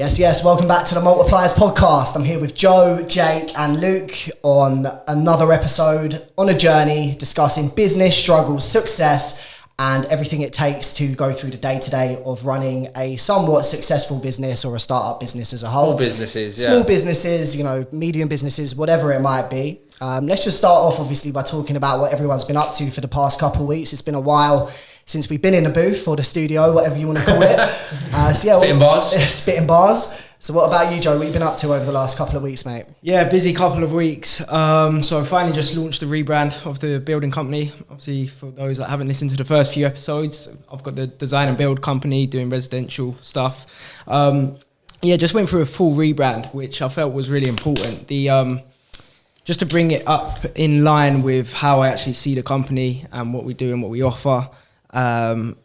Yes. Welcome back to the Multipliers podcast. I'm here with Joe, Jake and Luke on another episode on a journey discussing business, struggles, success and everything it takes to go through the day-to-day of running a somewhat successful business or a startup business as a whole. Small businesses, Small businesses, medium businesses, whatever it might be. Let's just start off obviously by talking about what everyone's been up to for the past couple of weeks. It's been a while since we've been in the booth or the studio, whatever you want to call it. Spitting bars. Spitting bars. So what about you, Joe? What have you been up to over the last couple of weeks, mate? Yeah, busy couple of weeks. So I finally just launched the rebrand of the building company. Obviously, for those that haven't listened to the first few episodes, I've got the design and build company doing residential stuff. Just went through a full rebrand, which I felt was really important. Just to bring it up in line with how I actually see the company and what we do and what we offer. The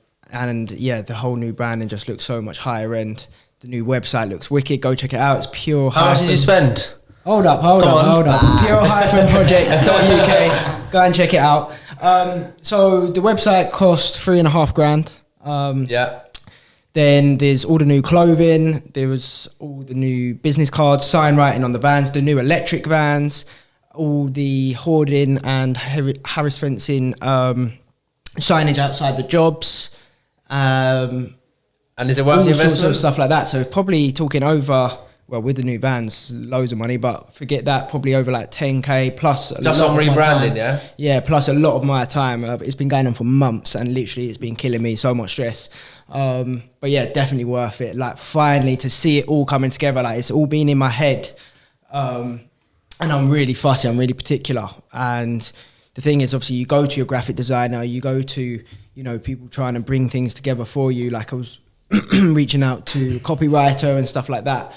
whole new branding just looks so much higher end. The new website looks wicked. Go check it out. It's pure. How much did you spend? Hold up. Pure-projects.uk. Go and check it out. So the website cost $3,500. Then there's all the new clothing. There was all the new business cards, sign writing on the vans, the new electric vans, all the hoarding and Harris fencing signage outside the jobs. And is it worth the investment? Sorts of stuff like that. So probably talking over, well, with the new vans, loads of money, but forget that, probably over like 10K plus. Just on rebranding, yeah? Yeah, plus a lot of my time. It's been going on for months and literally it's been killing me, so much stress. But yeah, definitely worth it. Like finally to see it all coming together, like it's all been in my head. And I'm really fussy, I'm really particular. And the thing is, obviously, you go to your graphic designer, you go to, people trying to bring things together for you. Like I was reaching out to a copywriter and stuff like that.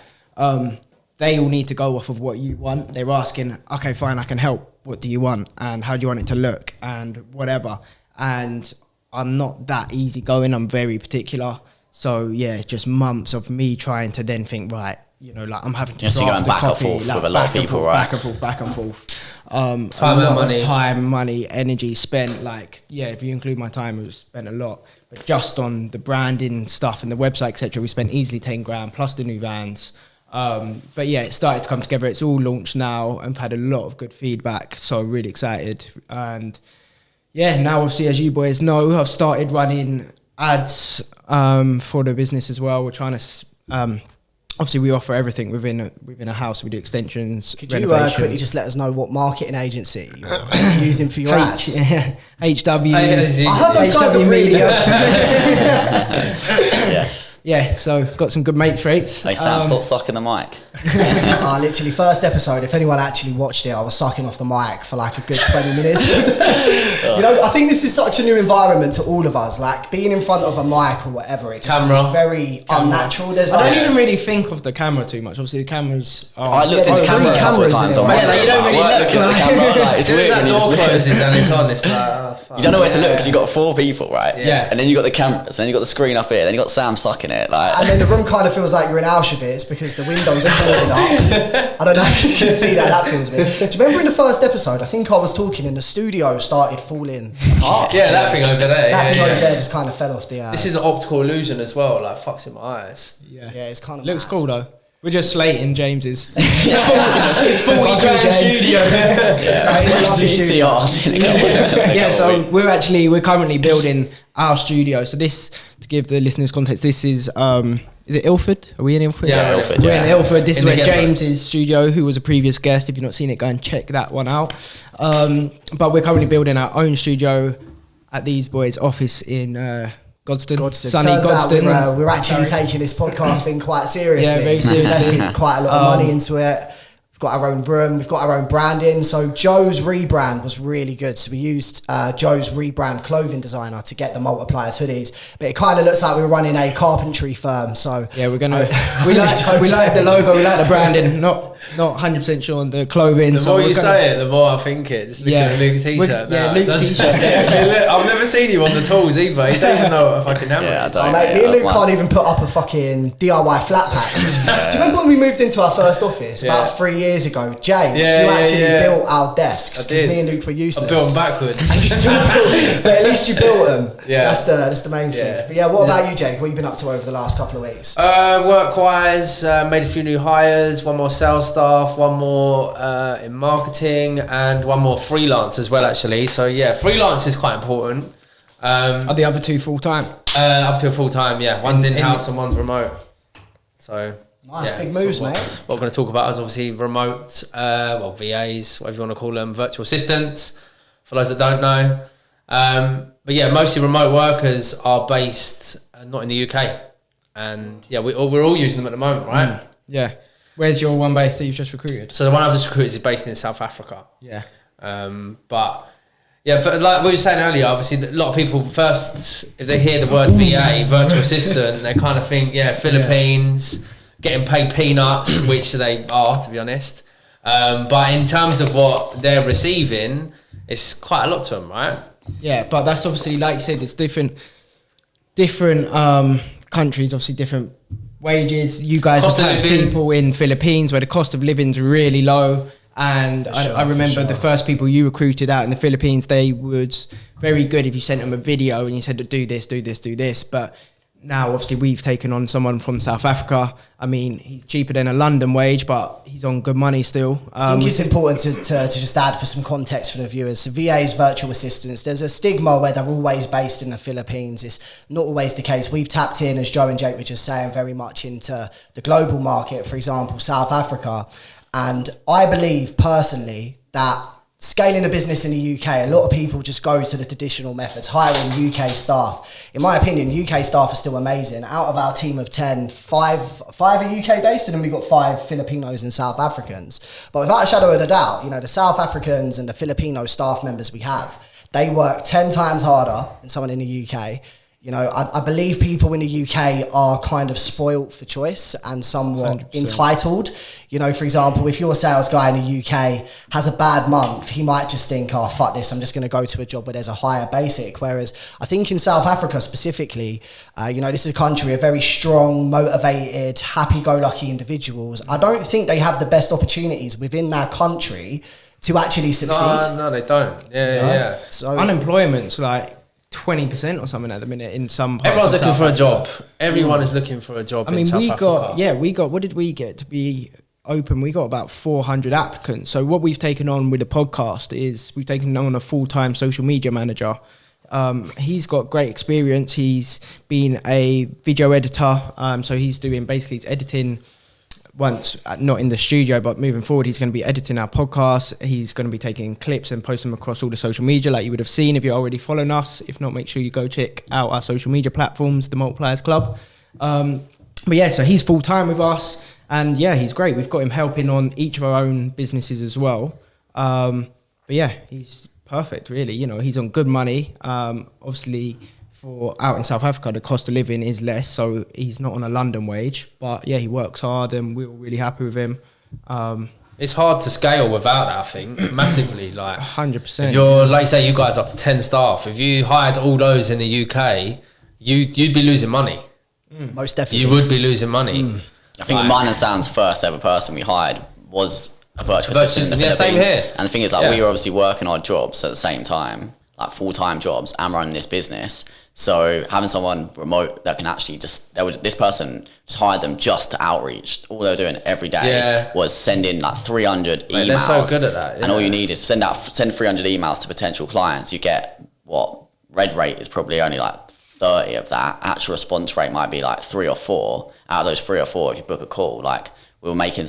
They all need to go off of what you want. They're asking, okay, fine, I can help. What do you want? And how do you want it to look? And whatever. And I'm not that easygoing. I'm very particular. So yeah, just months of me trying to then think, right, I'm having to draft going back copy, and forth with a lot of people, right? Back and forth. Time and money. Time, money, energy spent. If you include my time, it was spent a lot. But just on the branding stuff and the website, etc., we spent easily 10 grand plus the new vans. But yeah, it started to come together. It's all launched now. I've had a lot of good feedback, so really excited. And yeah, now obviously, as you boys know, I've started running ads for the business as well. We're trying to. Obviously, we offer everything within a house. We do extensions, Could you quickly just let us know what marketing agency you're using for your ads? Yeah. HW. I heard those guys are really good. Yes. Yeah, so got some good mates rates. Hey Sam, stop sucking the mic. Literally first episode, if anyone actually watched it, I was sucking off the mic for like a good 20 minutes. I think this is such a new environment to all of us. Like being in front of a mic or whatever, it just feels very unnatural. I don't even really think of the camera too much. Obviously the cameras are... I looked at the camera a couple of times on my you don't really look looking at the camera. As soon as that door closes and it's on, it's like, you don't know where to look because you've got 4 people, right? Yeah. And then you've got the cameras, then you've got the screen up here, then you've got Sam sucking it. And then the room kind of feels like you're in Auschwitz because the windows are boarded up. I don't know if you can see that. That feels weird. Do you remember in the first episode, I think I was talking and the studio started falling apart. Yeah, that thing over there. That thing over there just kind of fell off the... This is an optical illusion as well, like fucks in my eyes. Yeah, it's kind of looks mad. Cool though. We're just slating James's. It's 40 grand studio. Yeah, so we're currently building our studio. So this, to give the listeners context, this is it Ilford? Are we in Ilford? Yeah, Ilford. We're in Ilford. This is where Ghetto. James's studio, who was a previous guest. If you've not seen it, go and check that one out. But we're currently building our own studio at these boys' office in Godstone. Sunny Godstone. We're actually taking this podcast thing quite seriously. Yeah, very seriously. Investing quite a lot of money into it. We've got our own room. We've got our own branding. So Joe's rebrand was really good. So we used Joe's rebrand clothing designer to get the Multipliers hoodies. But it kind of looks like we're running a carpentry firm. So yeah, we're gonna. we like the logo. We like the branding. Not Not 100% sure on the clothing. The more you say it, the more I think it. Just looking at Luke's t-shirt. Yeah, now. Luke's t-shirt. I've never seen you on the tools either. You don't even know what a fucking hammer Yeah, I is. don't. Mate, me and Luke Wow. can't even put up a fucking DIY flat pack. Do you remember when we moved into our first office about 3 years ago? James, you actually built our desks because me and Luke were useless. I built them backwards. And you still built, but at least you built them. Yeah. That's the main thing. But yeah, what about you, Jake? What have you been up to over the last couple of weeks? Work-wise, made a few new hires, one more sales staff, one more in marketing, and one more freelance as well, actually. So yeah, freelance is quite important. Are the other two full time? Up to a full-time, yeah. One's in-house and one's remote. So Nice, big moves, what, mate. What we're going to talk about is obviously remote, VAs, whatever you want to call them, virtual assistants, for those that don't know. But yeah, mostly remote workers are based not in the UK. And yeah, we're all using them at the moment, right? Yeah. Where's your one base that you've just recruited? So the one I've just recruited is based in South Africa. Yeah. But yeah, like we were saying earlier, obviously a lot of people first, if they hear the word VA, virtual assistant, they kind of think, Philippines, getting paid peanuts, which they are, to be honest. But in terms of what they're receiving, it's quite a lot to them, right? Yeah, but that's obviously, like you said, it's different countries, obviously different wages. You guys Cost have of had living. people in Philippines where the cost of living's really low. And I remember the first people you recruited out in the Philippines, they was very good if you sent them a video and you said, do this, do this, do this. But now, obviously, we've taken on someone from South Africa. I mean, he's cheaper than a London wage, but he's on good money still. I think it's important to just add for some context for the viewers. So VAs, virtual assistants, there's a stigma where they're always based in the Philippines. It's not always the case. We've tapped in, as Joe and Jake were just saying, very much into the global market, for example, South Africa. And I believe personally that scaling a business in the UK, a lot of people just go to the traditional methods, hiring UK staff. In my opinion, UK staff are still amazing. Out of our team of 10, five are UK based, and then we've got 5 Filipinos and South Africans. But without a shadow of a doubt, the South Africans and the Filipino staff members we have, they work 10 times harder than someone in the UK. I believe people in the UK are kind of spoilt for choice and somewhat 100%. entitled. For example, if your sales guy in the UK has a bad month, he might just think, oh, fuck this, I'm just going to go to a job where there's a higher basic. Whereas I think in South Africa specifically, this is a country of very strong, motivated, happy-go-lucky individuals. I don't think they have the best opportunities within their country to actually succeed. No, they don't. Yeah. So Unemployment's like 20% or something at the minute in some parts. Everyone's of looking South for a Africa. job. Everyone is looking for a job I mean, in South Africa. we got, what did we get to be open? We got about 400 applicants. So what we've taken on with the podcast is we've taken on a full-time social media manager. He's got great experience. He's been a video editor. So he's he's editing once, not in the studio, but moving forward, he's going to be editing our podcast. He's going to be taking clips and posting them across all the social media like you would have seen if you're already following us. If not, make sure you go check out our social media platforms, the Multipliers Club. But yeah, so he's full-time with us. And yeah, he's great. We've got him helping on each of our own businesses as well. But yeah, he's perfect, really. He's on good money. Obviously, for out in South Africa, the cost of living is less, so he's not on a London wage. But yeah, he works hard, and we were really happy with him. It's hard to scale without that, I think, massively. Like 100%. if you're, like you say, you guys up to 10 staff. If you hired all those in the UK, you'd be losing money. most definitely. You would be losing money. I think mine and Sam's first ever person we hired was a virtual assistant in the same Philippines. here. And the thing is, we were obviously working our jobs at the same time, like full-time jobs, and running this business. So having someone remote that can actually this person just hired them just to outreach. All they were doing every day was sending like 300 emails. They're so good at that. And all you need is send 300 emails to potential clients. You get red rate is probably only like 30 of that. Actual response rate might be like 3 or 4. Out of those 3 or 4, if you book a call, like we were making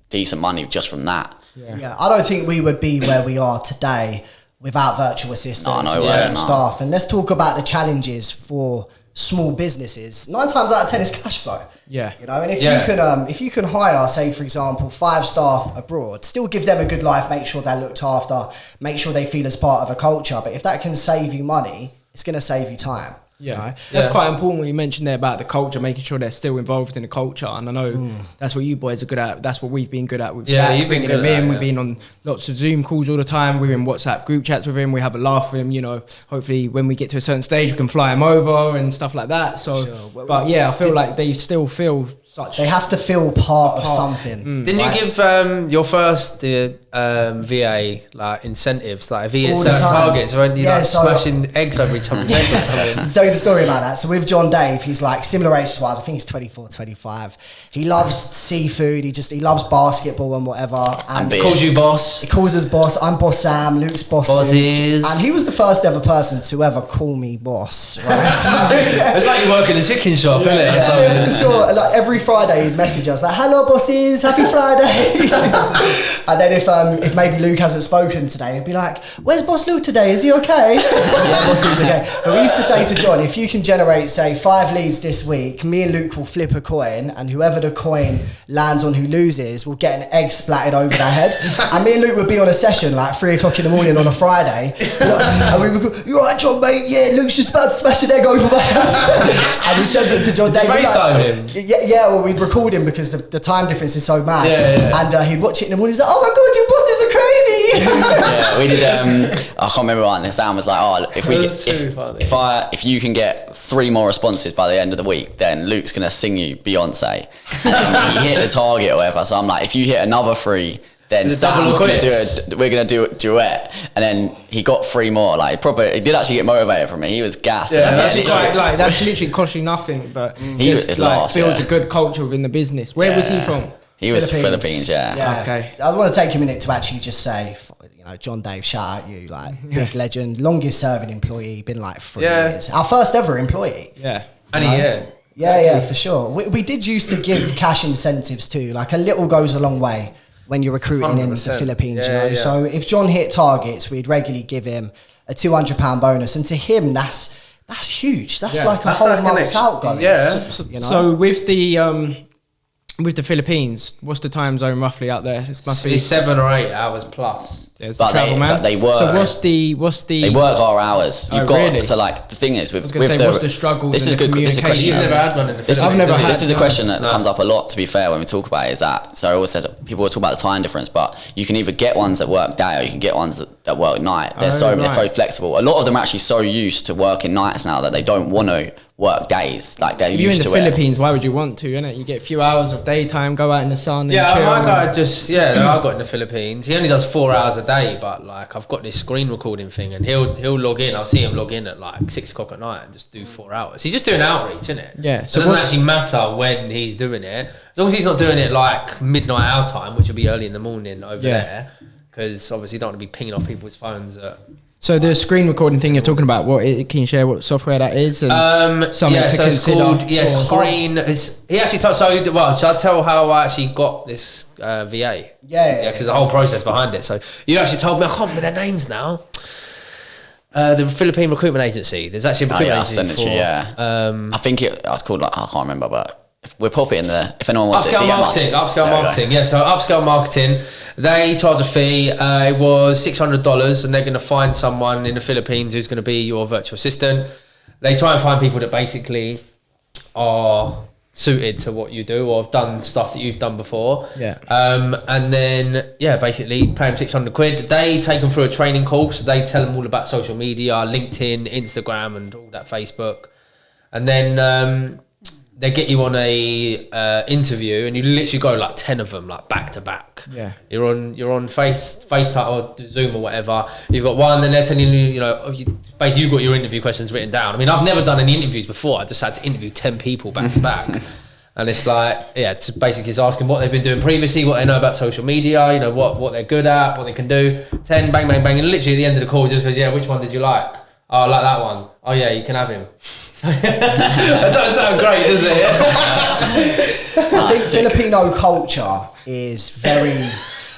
decent money just from that. Yeah, I don't think we would be where we are today without virtual assistants and staff. And let's talk about the challenges for small businesses. 9 times out of 10 is cash flow. Yeah. And if you can hire, say for example, 5 staff abroad, still give them a good life, make sure they're looked after, make sure they feel as part of a culture. But if that can save you money, it's going to save you time. Yeah, you know? that's quite important when you mentioned there about the culture, making sure they're still involved in the culture. And I know that's what you boys are good at. That's what we've been good at with Shaq, you've been bringing good him at in. that, We've been on lots of Zoom calls all the time. We're in WhatsApp group chats with him. We have a laugh with him. You know, hopefully when we get to a certain stage, we can fly him over and stuff like that. So, but yeah, I feel like they still feel such. They have to feel part of something. Didn't you give your first VA like incentives, like if he hit All the certain time. targets, weren't you Yeah, like so- smashing eggs over each other's heads or something? I'll tell you the story about that. So with John Dave, he's like similar age wise. I think he's 24, 25. He loves seafood. He loves basketball and whatever. And beer. Calls you boss. he calls us boss. I'm boss Sam. Luke's boss Luke. Bosses. And he was the first ever person to ever call me boss. Right? It's like you work in a chicken shop, isn't it? or something? Yeah, sure. Like every Friday, he'd message us like, "Hello, bosses, happy Friday." And then if maybe Luke hasn't spoken today, he'd be like, "Where's Boss Luke today? Is he okay?" Yeah, Boss Luke's okay. But we used to say to John, if you can generate, say, 5 leads this week, me and Luke will flip a coin, and whoever the coin lands on who loses will get an egg splattered over their head. And me and Luke would be on a session like 3 o'clock in the morning on a Friday, and we would go, "You alright, John, mate? Yeah, Luke's just about to smash an egg over my head." And we sent it to John Dave. FaceTime him? Yeah, well, we'd record him because the time difference is so mad. Yeah. And he'd watch it in the morning. He's like, "Oh my god, your bosses are crazy." Yeah, we did. I can't remember what. And Sam was like, "Oh, if you can get 3 more responses by the end of the week, then Luke's gonna sing you Beyonce." And then he hit the target or whatever. So I'm like, if you hit another 3, then Sam's gonna we're gonna do a duet. And then he got 3 more. Like he did actually get motivated from it. He was gassed. Yeah, That's literally cost you nothing, but He just was like laughs, builds yeah. a good culture within the business. Where was he from? He was Philippines, yeah. Okay. I want to take a minute to actually just say, you know, John Dave, shout out you, like big legend, longest serving employee, been like 3 years. Our first ever employee. Yeah. Yeah, for sure. We did used to give cash incentives too. Like a little goes a long way when you're recruiting in the 100%. Philippines, you know. So if John hit targets, we'd regularly give him a £200 bonus, and to him, that's huge. That's like a whole month's outgoing. Yeah. You know? So with the Philippines, what's the time zone roughly out there? It must be It's 7 or 8 hours plus. there's But the travel, man. but they work. So what's the They work our hours. You've got really? so like the thing is with what's the struggle? This is a good. This is a question. You've never had one in the This Philippines. is, I've never had this is a no. question that comes up a lot, to be fair, when we talk about it, is that, so I always said, people will talk about the time difference, but you can either get ones that work day or you can get ones that work night. They're so flexible. A lot of them are actually so used to working nights now that they don't want to work days. Like they're If you're in used the to it. Philippines, why would you want to, innit? You get a few hours of daytime, go out in the sun and chill. My guy I got in the Philippines. He only does 4 hours a day, but like I've got this screen recording thing, and he'll log in. I'll see him log in at like 6 o'clock at night and just do 4 hours. He's just doing outreach, isn't it? Yeah. So it doesn't actually matter when he's doing it, as long as he's not doing it like midnight our time, which will be early in the morning over there. Because obviously you don't want to be pinging off people's phones at. So the screen recording thing you're talking about, can you share what software that is? And something to so it's consider called for- Screen. He actually told. Shall I tell how I actually got this VA? Yeah, because there's a whole process behind it. So you actually told me, I can't remember their names now. The Philippine Recruitment Agency. There's actually a recruitment agency. Send it to you, yeah. I think it was called, like, I can't remember, but we'll pop it in there if anyone wants Upscale Marketing. Yeah, so Upscale Marketing, they charge a fee. It was $600, and they're going to find someone in the Philippines who's going to be your virtual assistant. They try and find people that basically are suited to what you do or have done stuff that you've done before. Yeah. And then, basically pay them £600. They take them through a training course. They tell them all about social media, LinkedIn, Instagram, and all that, Facebook. And then they get you on a interview, and you literally go like 10 of them, like back to back. Yeah. You're on FaceTime or Zoom or whatever. You've got one, then they're telling you, basically you've got your interview questions written down. I mean, I've never done any interviews before. I just had to interview 10 people back to back. And it's like, it's basically just asking what they've been doing previously, what they know about social media, what they're good at, what they can do. 10, bang, bang, bang. And literally at the end of the call, just goes, which one did you like? Oh, I like that one. Oh yeah, you can have him. That doesn't sound great, does it? I think Filipino culture is very.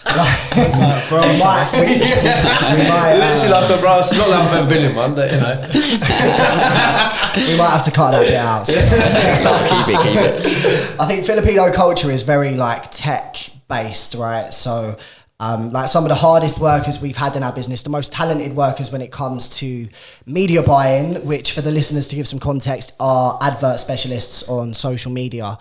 We might Literally like a brass. Not that I've ever been in one, but we might have to cut that bit out. So. Keep it. I think Filipino culture is very like tech based, right? So Like some of the hardest workers we've had in our business, the most talented workers when it comes to media buying, which for the listeners to give some context are advert specialists on social media.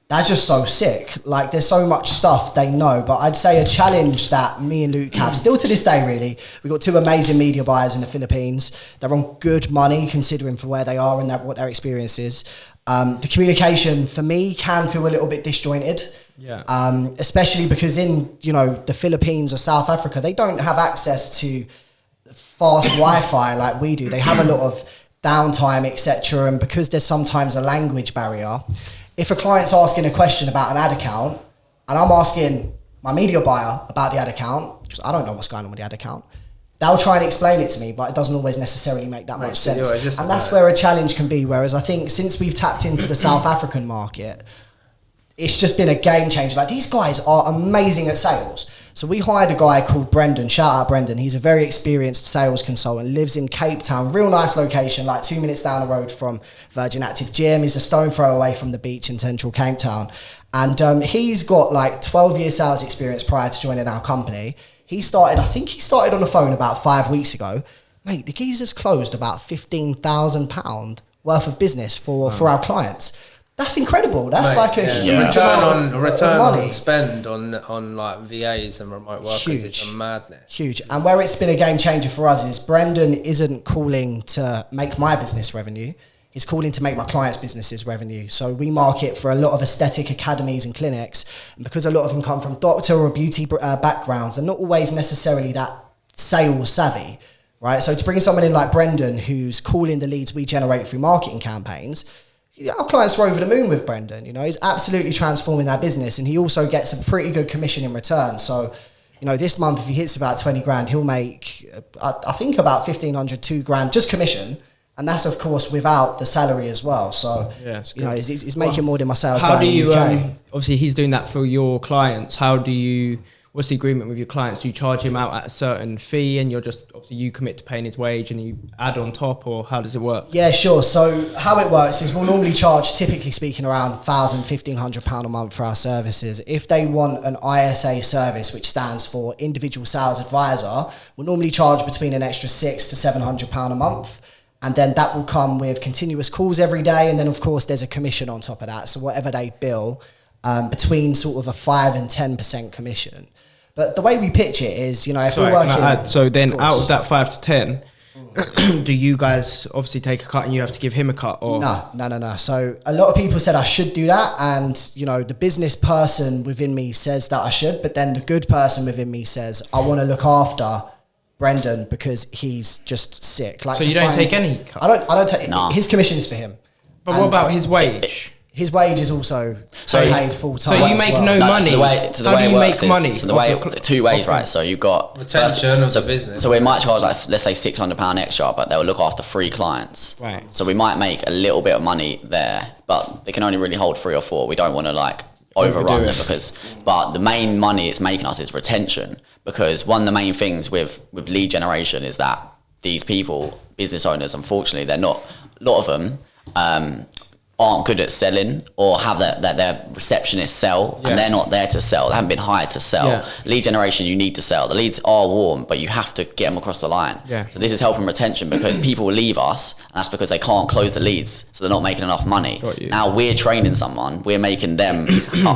They're just so sick. Like there's so much stuff they know, but I'd say a challenge that me and Luke have still to this day, really. We've got 2 amazing media buyers in the Philippines. They're on good money considering for where they are and what their experience is. The communication for me can feel a little bit disjointed. Yeah. Especially because in, the Philippines or South Africa, they don't have access to fast Wi-Fi like we do. They have a lot of downtime, etc. And because there's sometimes a language barrier, if a client's asking a question about an ad account and I'm asking my media buyer about the ad account, because I don't know what's going on with the ad account, they'll try and explain it to me, but it doesn't always necessarily make that much sense. And that's where a challenge can be. Whereas I think since we've tapped into the South African market, it's just been a game changer. Like these guys are amazing at sales. So we hired a guy called Brendan. Shout out Brendan. He's a very experienced sales consultant, lives in Cape Town, real nice location, like 2 minutes down the road from Virgin Active Gym. He's a stone throw away from the beach in central Cape Town. And he's got like 12 years sales experience prior to joining our company. I think he started on the phone about 5 weeks ago. Mate, the geezer's closed about £15,000 worth of business for our clients. That's incredible. That's like a huge return on spend on like VAs and remote workers. It's a madness. Huge. And where it's been a game changer for us is Brendan isn't calling to make my business revenue. He's calling to make my clients' businesses revenue. So we market for a lot of aesthetic academies and clinics. And because a lot of them come from doctor or beauty backgrounds, they're not always necessarily that sales savvy, right? So to bring someone in like Brendan, who's calling the leads we generate through marketing campaigns, our clients are over the moon with Brendan. He's absolutely transforming their business, and he also gets a pretty good commission in return. So, this month, if he hits about 20 grand, he'll make, I think about 1,500, 2 grand, just commission. And that's, of course, without the salary as well. So, he's making more than myself. How do you, obviously he's doing that for your clients. What's the agreement with your clients? Do you charge him out at a certain fee and you commit to paying his wage and you add on top, or how does it work? Yeah, sure. So how it works is we'll normally charge, typically speaking, around £1,000, £1,500 a month for our services. If they want an ISA service, which stands for Individual Sales Advisor, we'll normally charge between an extra £600 to £700 a month. And then that will come with continuous calls every day. And then, of course, there's a commission on top of that. So whatever they bill, between sort of a 5 and 10% commission. But the way we pitch it is, if we're working... So then out of that 5 to 10, do you guys obviously take a cut and you have to give him a cut? Or No. So a lot of people said I should do that. And, the business person within me says that I should. But then the good person within me says, I want to look after Brendan because he's just sick. Like, so you don't take any cut? I don't take... No. His commission is for him. But what about his wage? His wage is also paid full time. So you make no money. How do you make money? So the way, 2 ways, right? So you've got retention of the business. So we might charge let's say £600 extra, but they'll look after 3 clients. Right. So we might make a little bit of money there, but they can only really hold 3 or 4. We don't want to overrun them but the main money it's making us is retention, because one of the main things with lead generation is that these people, business owners, unfortunately, a lot of them aren't good at selling, or have their receptionists sell, and they're not there to sell. They haven't been hired to sell. Yeah. Lead generation, you need to sell. The leads are warm, but you have to get them across the line. Yeah. So this is helping retention, because people will leave us, and that's because they can't close the leads, so they're not making enough money. Now we're training someone, we're making them,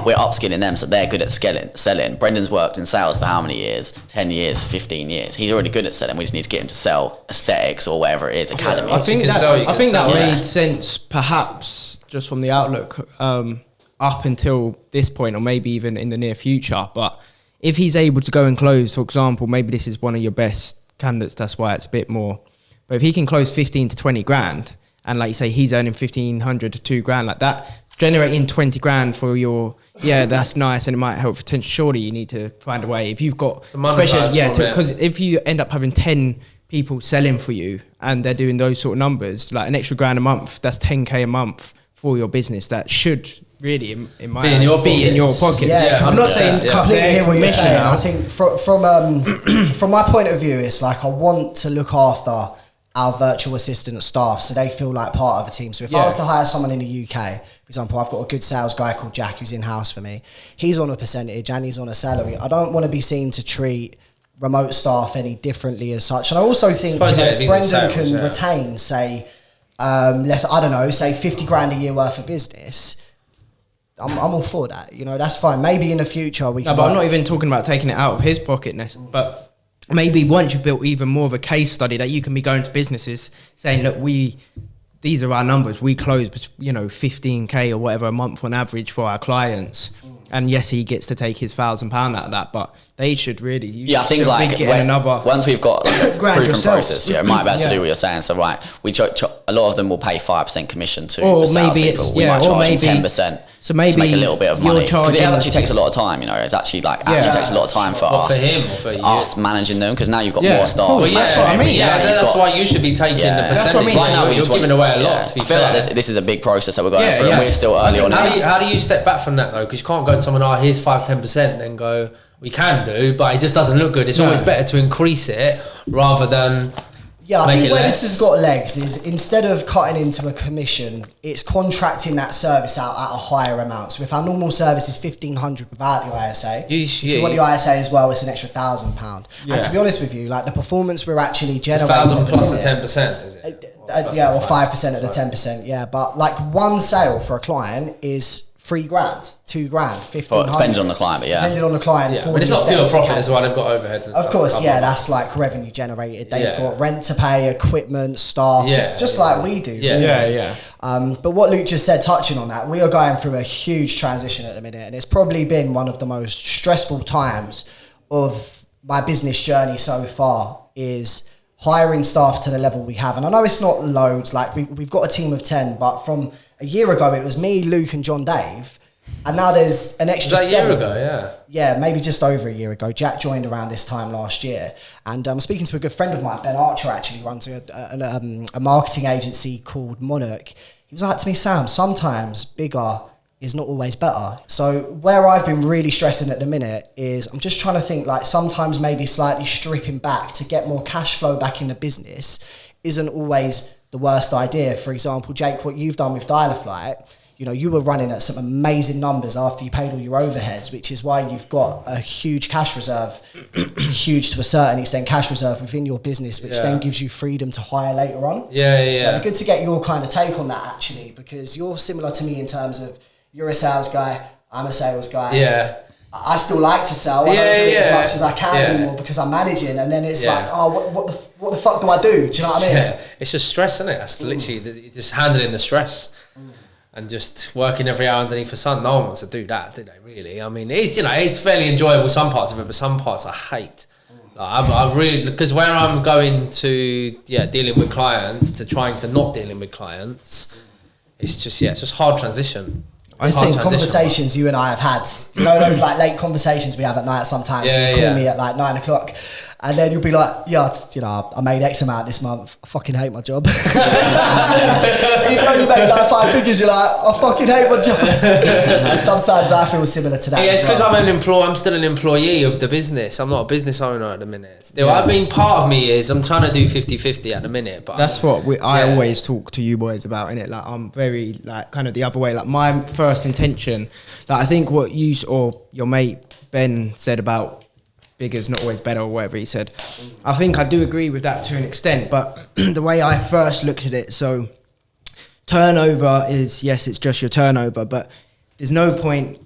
we're upskilling them, so they're good at selling. Brendan's worked in sales for how many years? 10 years, 15 years. He's already good at selling. We just need to get him to sell aesthetics or whatever it is, academy. I think that made sense, perhaps, just from the outlook up until this point, or maybe even in the near future. But if he's able to go and close, for example, maybe this is one of your best candidates, that's why it's a bit more. But if he can close 15 to 20 grand, and like you say, he's earning 1,500 to 2 grand, like that, generating 20 grand for your, that's nice, and it might help retention. Surely you need to find a way. If you've got, because if you end up having 10 people selling for you and they're doing those sort of numbers, like an extra grand a month, that's 10k a month for your business. That should really, in my eyes, be in your pockets. I'm not saying completely hear what you're saying. I think from my point of view, it's like I want to look after our virtual assistant staff so they feel like part of a team. So if I was to hire someone in the UK, example, I've got a good sales guy called Jack who's in-house for me. He's on a percentage and he's on a salary. I don't want to be seen to treat remote staff any differently as such. And I also think if Brendan can retain, say, say 50 grand a year worth of business, I'm all for that. You know, that's fine. Maybe in the future we can... No, but I'm not even talking about taking it out of his pocket, but maybe once you've built even more of a case study that you can be going to businesses saying, look, these are our numbers. We close, 15K or whatever a month on average for our clients. And yes, he gets to take his £1,000 out of that, but they should really... I think once we've got a proven process, it might be better to do what you're saying. So a lot of them will pay 5% commission to the salespeople. We might charge them 10%. So maybe to make a little bit of money, because it actually takes a lot of time. It's actually takes a lot of time for us. For him or for you? Us managing them, because now you've got more staff. Well, that's what I mean. That's why you should be taking the percentage. Right now, you're giving away a lot. To be fair, I feel like this is a big process that we're going through, and we're still early on. How do you step back from that though? Because you can't go to someone, here's 5-10%, then go, we can do, but it just doesn't look good. It's always better to increase it rather than. Yeah, I think where this has got legs is instead of cutting into a commission, it's contracting that service out at a higher amount. So if our normal service is $1,500 without the ISA, if you want the ISA as well, it's an extra £1,000. Yeah. And to be honest with you, like the performance we're actually generating, it's 1,000 plus the 10%, is it? Or 5% of the 10%. Yeah, but like one sale for a client is $3,000, $2,000, $1,500. Depending on the client, but depending on the client. Yeah, but it's not pure profit as well. They've got overheads and stuff. Of course, that's like revenue generated. They've got rent to pay, equipment, staff, just like we do. But what Luke just said, touching on that, we are going through a huge transition at the minute, and it's probably been one of the most stressful times of my business journey so far, is hiring staff to the level we have. And I know it's not loads, like we've got a team of 10, but from a year ago it was me, Luke and John Dave, and now there's an extra 7. A year ago, yeah, maybe just over a year ago. Jack joined around this time last year, and I'm speaking to a good friend of mine, Ben Archer, actually runs a marketing agency called Monarch. He was like to me, Sam, sometimes bigger is not always better. So where I've been really stressing at the minute is I'm just trying to think, like, sometimes maybe slightly stripping back to get more cash flow back in the business isn't always the worst idea. For example, Jake, what you've done with Dial-A-Flight, you were running at some amazing numbers after you paid all your overheads, which is why you've got a huge cash reserve, huge to a certain extent cash reserve within your business, which then gives you freedom to hire later on. So it'd be good to get your kind of take on that, actually, because you're similar to me in terms of you're a sales guy, I'm a sales guy. Yeah. I still like to sell. I don't do it as much as I can anymore because I'm managing, and then it's like, what the fuck do I do? Do you know what I mean? Yeah, it's just stress, isn't it? That's literally just handling the stress and just working every hour underneath the sun. No one wants to do that, do they? Really? I mean, it's fairly enjoyable some parts of it, but some parts I hate. Like, I really, because where I'm going to dealing with clients to trying to not dealing with clients, it's just hard transition. I think conversations you and I have had, those like late conversations we have at night sometimes. You call me at like 9 o'clock, and then you'll be like, I made X amount this month. I fucking hate my job. Even though you make like 5 figures, you're like, I fucking hate my job. And sometimes I feel similar to that. Yeah, it's because I'm still an employee of the business. I'm not a business owner at the minute. Still, I mean, part of me is I'm trying to do 50-50 at the minute. But that's what I always talk to you boys about, innit? Like, I'm very like kind of the other way. Like, my first intention, like I think what you or your mate Ben said about bigger's not always better or whatever he said, I think I do agree with that to an extent, but the way I first looked at it, so turnover is, yes, it's just your turnover, but there's no point.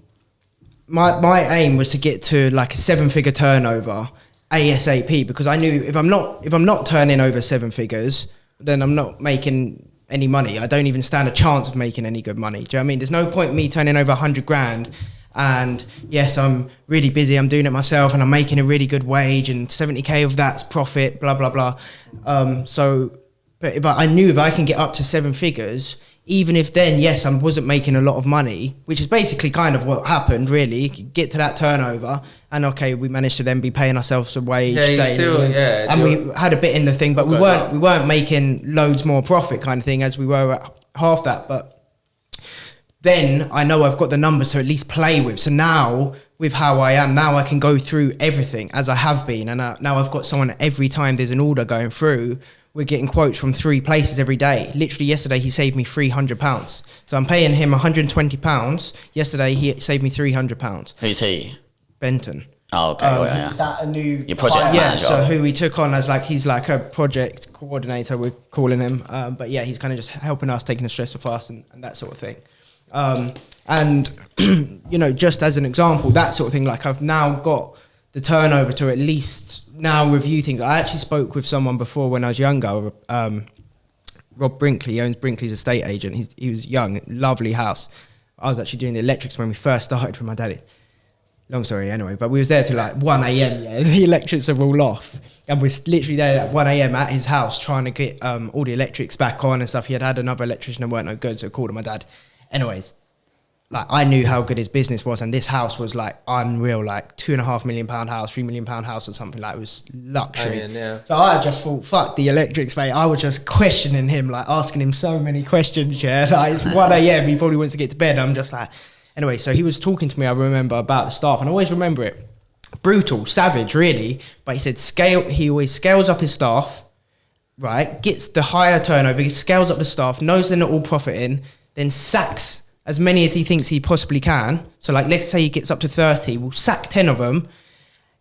My aim was to get to like a 7-figure turnover ASAP, because I knew if I'm not turning over 7 figures, then I'm not making any money. I don't even stand a chance of making any good money. Do you know what I mean? There's no point me turning over 100 grand and yes, I'm really busy, I'm doing it myself and I'm making a really good wage and 70k of that's profit, blah, blah, blah. But I knew if I can get up to 7 figures, even if then, yes, I wasn't making a lot of money, which is basically kind of what happened, really. Get to that turnover, and okay, we managed to then be paying ourselves a wage daily, and we had a bit in the thing, but we weren't making loads more profit kind of thing as we were at half that. But then I know I've got the numbers to at least play with. So now, with how I am, now I can go through everything as I have been, and now I've got someone every time there's an order going through we're getting quotes from 3 places every day. Literally yesterday, he saved me £300. So I'm paying him £120. Yesterday, he saved me £300. Who's he? Benton. Oh, okay. Yeah. Is that a new Your project hire? manager? Yeah, so who we took on as like, he's like a project coordinator, we're calling him. But yeah, he's kind of just helping us, taking the stress off us and that sort of thing. And, you know, just as an example, that sort of thing, like I've now got the turnover to at least now review things. I actually spoke with someone before when I was younger, Rob Brinkley. He owns Brinkley's estate agent. He was young, lovely house. I was actually doing the electrics when we first started with my daddy. Long story anyway, but we was there till like 1 a.m. Yeah, the electrics are all off, and we're literally there at 1 a.m. at his house trying to get all the electrics back on and stuff. He had another electrician that weren't no good, so I called my dad. Anyways, like I knew how good his business was, and this house was like unreal, like £2.5 million house, £3 million house or something. Like it was luxury. Yeah. So I just thought, fuck the electrics, mate. I was just questioning him, like asking him so many questions. Yeah, like it's 1 a.m. He probably wants to get to bed. I'm just like. Anyway, so he was talking to me, I remember, about the staff, and I always remember it. Brutal, savage, really. But he said he always scales up his staff, right? Gets the higher turnover, he scales up the staff, knows they're not all profiting, then sacks as many as he thinks he possibly can. So like, let's say he gets up to 30, we'll sack 10 of them.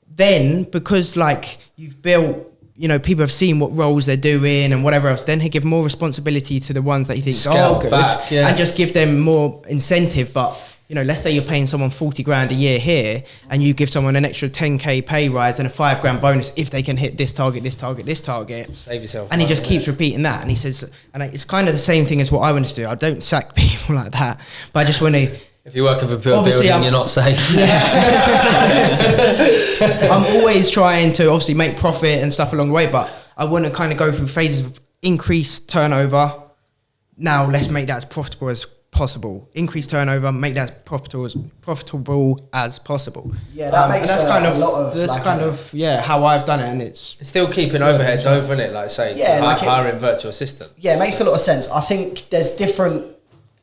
Then, because like you've built, you know, people have seen what roles they're doing and whatever else, then he give more responsibility to the ones that he thinks are good back, yeah. and just give them more incentive. But you know, let's say you're paying someone 40 grand a year here and you give someone an extra 10k pay rise and a 5 grand bonus if they can hit this target, this target, this target. Save yourself. And he just keeps repeating that. And he says, and it's kind of the same thing as what I want to do. I don't sack people like that, but I just want to. If you're working for pure building, you're not safe. I'm always trying to obviously make profit and stuff along the way, but I want to kind of go through phases of increased turnover. Now let's make that as profitable as possible. Increase turnover, make that as profitable as possible. Yeah, that makes and that's kind of a lot of that's like kind of how I've done it, and it's still keeping overheads over, isn't it? Like say, hiring virtual assistants. Yeah, it makes a lot of sense. I think there's different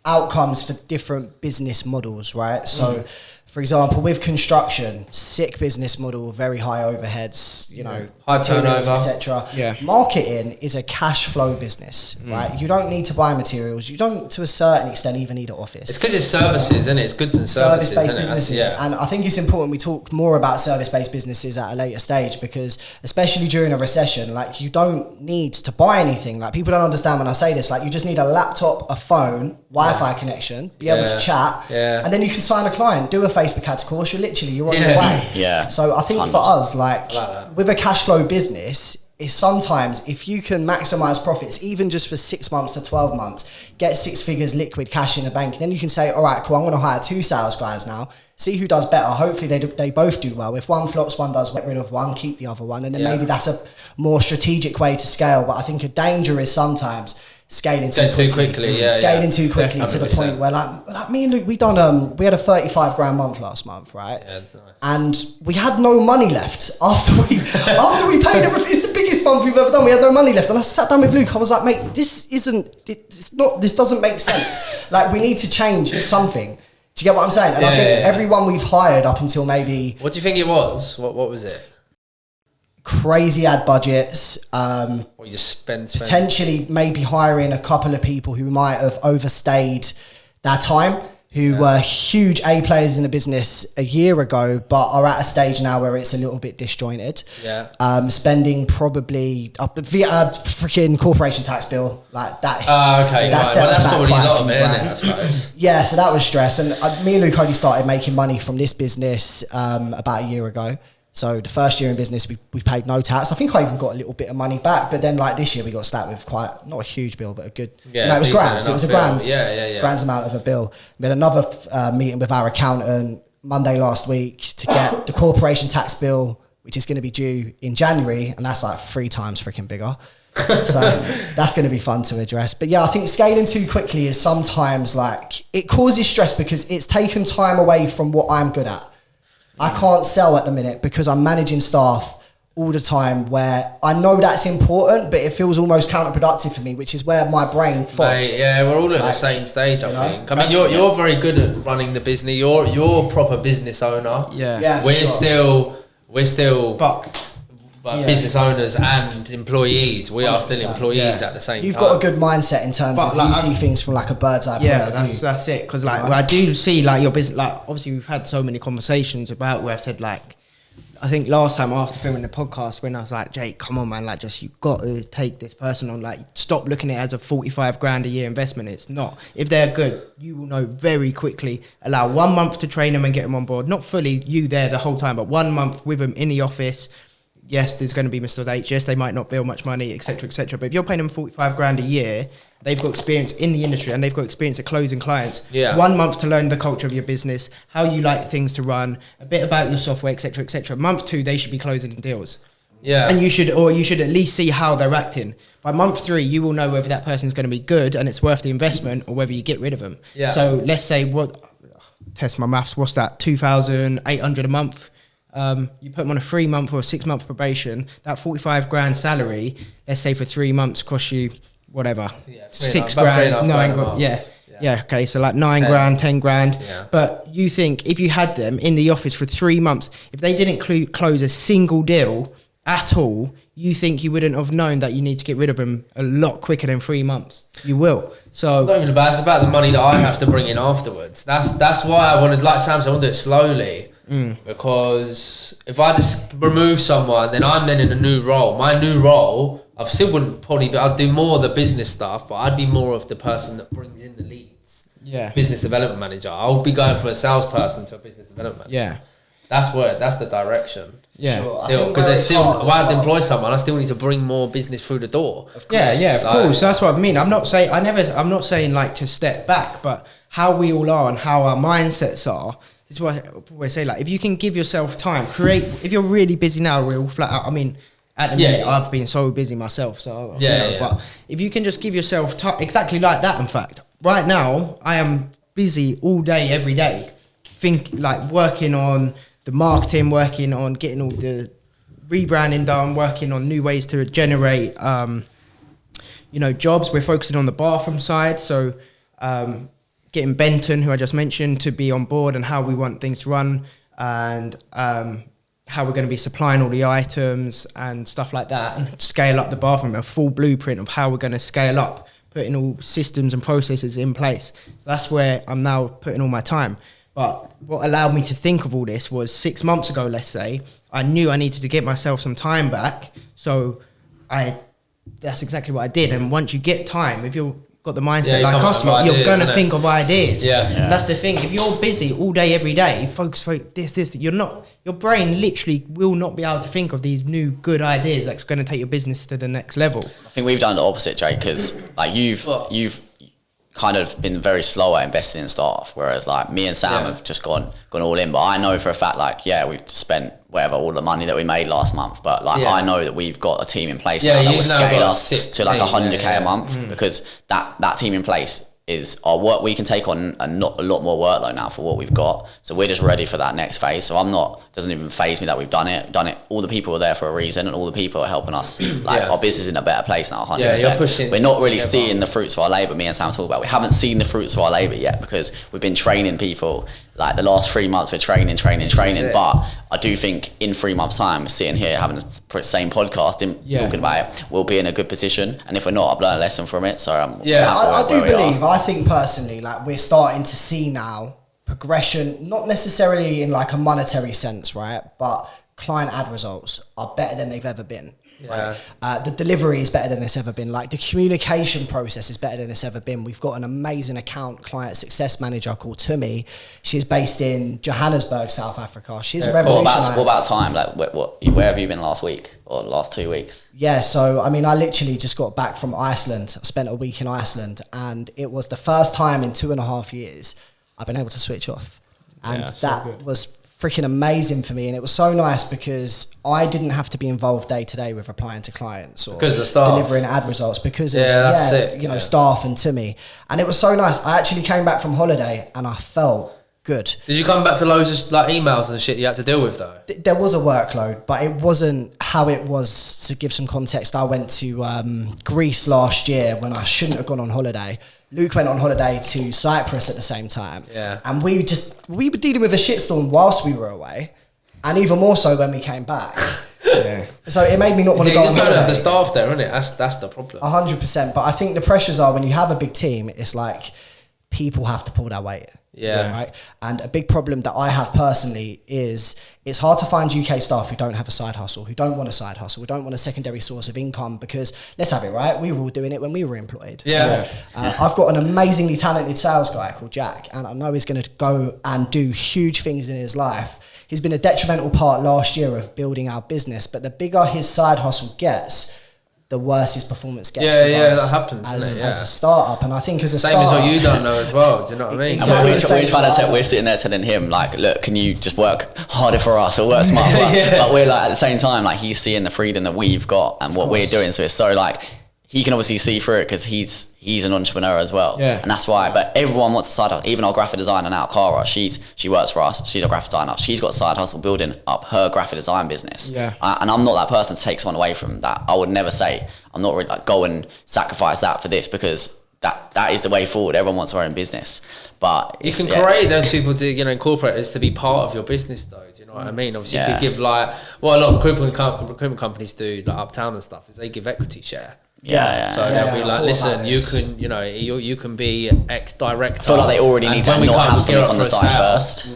outcomes for different business models, right? So, for example, with construction, sick business model, very high overheads, you know, high turnover, etc. Yeah. Marketing is a cash flow business, right? You don't need to buy materials. You don't, to a certain extent, even need an office. It's because it's services, isn't it? It's goods and services, Service-based businesses, and I think it's important we talk more about service-based businesses at a later stage, because especially during a recession, like you don't need to buy anything. Like people don't understand when I say this. Like you just need a laptop, a phone, Wi-Fi connection, be able to chat, and then you can sign a client, do a Facebook ads course. You're on your way. Yeah. So I think 100. for us, like with a cash flow business, is sometimes if you can maximize profits, even just for 6 months to 12 months, get 6 figures liquid cash in the bank, then you can say, all right, cool, I'm going to hire 2 sales guys now, see who does better. Hopefully they both do well. If one flops, one does, get rid of one, keep the other one. And then maybe that's a more strategic way to scale. But I think a danger is sometimes scaling too quickly, too quickly to the point where like me and Luke, we had a 35 grand month last month, right? Yeah, nice. And we had no money left after we paid everything. It's the biggest month we've ever done. We had no money left, and I sat down with Luke. I was like, mate, this doesn't make sense. Like we need to change something. Do you get what I'm saying? And I think everyone we've hired up until maybe. What do you think it was? What was it? Crazy ad budgets. What you just spend potentially maybe hiring a couple of people who might have overstayed their time, who were huge A players in the business a year ago, but are at a stage now where it's a little bit disjointed. Yeah. Spending probably via a freaking corporation tax bill like that. Okay. That set us back quite a few grand. Yeah, so that was stress. And me and Luke only started making money from this business about a year ago. So the first year in business, we paid no tax. I think I even got a little bit of money back. But then like this year, we got slapped with quite, not a huge bill, but a good, it was grand. It was a grand's amount of a bill. We had another meeting with our accountant Monday last week to get the corporation tax bill, which is going to be due in January. And that's like 3 times freaking bigger. So that's going to be fun to address. But yeah, I think scaling too quickly is sometimes like, it causes stress because it's taken time away from what I'm good at. I can't sell at the minute because I'm managing staff all the time, where I know that's important, but it feels almost counterproductive for me, which is where my brain fogs. Yeah, we're all at the same stage, I think. I mean, you're very good at running the business. You're a proper business owner. Yeah. We're still. But business owners and employees. We are still 100%, employees at the same You've time. got a good mindset in terms of you see things from like a bird's eye point of view. That's it. Because like I do see like your business. Like obviously we've had so many conversations about where I've said like, I think last time after filming the podcast when I was like, Jake, come on man, like just you got to take this person on. Like stop looking at it as a 45 grand a year investment. It's not. If they're good, you will know very quickly. Allow 1 month to train them and get them on board. Not fully you there the whole time, but 1 month with them in the office. Yes, there's going to be mistakes. Yes, they might not bill much money, etc., etc. But if you're paying them 45 grand a year, they've got experience in the industry and they've got experience at closing clients. Yeah. 1 month to learn the culture of your business, how you like things to run, a bit about your software, etc., etc. Month 2, they should be closing deals. Yeah. And you should at least see how they're acting. By month 3, you will know whether that person's going to be good and it's worth the investment or whether you get rid of them. Yeah. So let's say test my maths. What's that? 2,800 a month. You put them on a 3 month or a 6 month probation, that 45 grand salary, let's say for 3 months costs you whatever, 6 grand, 9 grand, yeah, okay, so like 9 grand, 10 grand. Yeah. But you think if you had them in the office for 3 months, if they didn't close a single deal at all, you think you wouldn't have known that you need to get rid of them a lot quicker than 3 months. You will. So Not even about, it's about the money that I have to bring in afterwards. That's why I wanted, like Sam said, I want to do it slowly. Because if I just remove someone, then I'm then in a new role. My new role, I still wouldn't probably be, I'd do more of the business stuff, but I'd be more of the person that brings in the leads. Yeah. Business development manager. I'll be going from a salesperson to a business development manager. yeah. That's the direction. Yeah. Sure. I Still, think because where there's it's still, hard if I as had to well. employ someone, I still need to bring more business through the door. Yeah, of Like- course. That's what I mean. I'm not saying like to step back, but how we all are and how our mindsets are. This is what I say. Like, if you can give yourself time, create. If you're really busy now, we're all flat out. I mean, at the minute, I've been so busy myself. So Yeah. But if you can just give yourself time, exactly like that. In fact, right now I am busy all day, every day, working on the marketing, working on getting all the rebranding done, working on new ways to generate, jobs. We're focusing on the bathroom side, so getting Benton, who I just mentioned, to be on board and how we want things to run, and how we're going to be supplying all the items and stuff like that, and scale up the bathroom, a full blueprint of how we're going to scale up, putting all systems and processes in place. So that's where I'm now putting all my time. But what allowed me to think of all this was 6 months ago, let's say, I knew I needed to get myself some time back. So that's exactly what I did. And once you get time, if you've got the mindset you like come up customer, with you're ideas, going to innit? think of ideas. Yeah. And that's the thing. If you're busy all day, every day, focus, this, your brain literally will not be able to think of these new good ideas that's going to take your business to the next level. I think we've done the opposite, Jake, because like you've kind of been very slow at investing in staff, whereas like me and Sam have just gone all in. But I know for a fact, like, we've spent all the money that we made last month, but like I know that we've got a team in place now that will scale us to like 100k a month, because that team in place is our work. We can take on a lot more workload now for what we've got, so we're just ready for that next phase. So doesn't even faze me that we've done it. All the people are there for a reason, and all the people are helping us. Like our business is in a better place now, 100%. You're pushing. We're not really seeing the fruits of our labour. Me and Sam talk about, we haven't seen the fruits of our labour yet, because we've been training people. Like the last 3 months, we're training. But I do think in 3 months' time, sitting here having the same podcast, talking about it, we'll be in a good position. And if we're not, I've learned a lesson from it. So I do believe. I think personally, like, we're starting to see now progression, not necessarily in like a monetary sense, right? But client ad results are better than they've ever been. Yeah. Right? The delivery is better than it's ever been. Like, the communication process is better than it's ever been. We've got an amazing client success manager called Tumi. She's based in Johannesburg, South Africa. She's revolutionised. What about time? Like, where have you been last week or last 2 weeks? Yeah, so I mean, I literally just got back from Iceland. I spent a week in Iceland, and it was the first time in 2.5 years I've been able to switch off, and that was freaking amazing for me. And it was so nice because I didn't have to be involved day to day with replying to clients or because the staff, delivering ad results, because of staff and Timmy. And it was so nice. I actually came back from holiday and I felt good. Did you come back to loads of like emails and shit you had to deal with though? There was a workload, but it wasn't how it was. To give some context, I went to Greece last year when I shouldn't have gone on holiday. Luke went on holiday to Cyprus at the same time. Yeah. And we were dealing with a shitstorm whilst we were away, and even more so when we came back. Yeah. So it made me not want to You go just on don't have the holiday. staff there, isn't it? That's the problem. 100%. But I think the pressures are when you have a big team, it's like people have to pull their weight. Yeah. Right. And a big problem that I have personally is it's hard to find UK staff who don't have a side hustle, who don't want a side hustle, who don't want a secondary source of income, because let's have it right, we were all doing it when we were employed. Yeah. I've got an amazingly talented sales guy called Jack, and I know he's going to go and do huge things in his life. He's been a detrimental part last year of building our business, but the bigger his side hustle gets, the worse his performance gets. Yeah, with us that happens, as, doesn't it? Yeah. as a startup. And I think as a Same startup, as what you don't know as well. Do you know what I mean? Exactly. And we're sitting there telling him, like, look, can you just work harder for us or work smarter for us? But we're like, at the same time, like, he's seeing the freedom that we've got and what we're doing. So it's so like, he can obviously see through it because he's an entrepreneur as well. Yeah. And that's why, but everyone wants a side hustle. Even our graphic designer now, Cara, she works for us. She's a graphic designer. She's got a side hustle building up her graphic design business. Yeah. And I'm not that person to take someone away from that. I would never say, I'm not really like, go and sacrifice that for this, because that is the way forward. Everyone wants their own business. But you can create those people to, incorporate as to be part of your business though. Do you know what I mean? Obviously, you could give like, what a lot of recruitment companies do, like Uptown and stuff, is they give equity share. So they'll be like, listen, you can, you can be ex-director. I feel like they already need to not have something on the side first.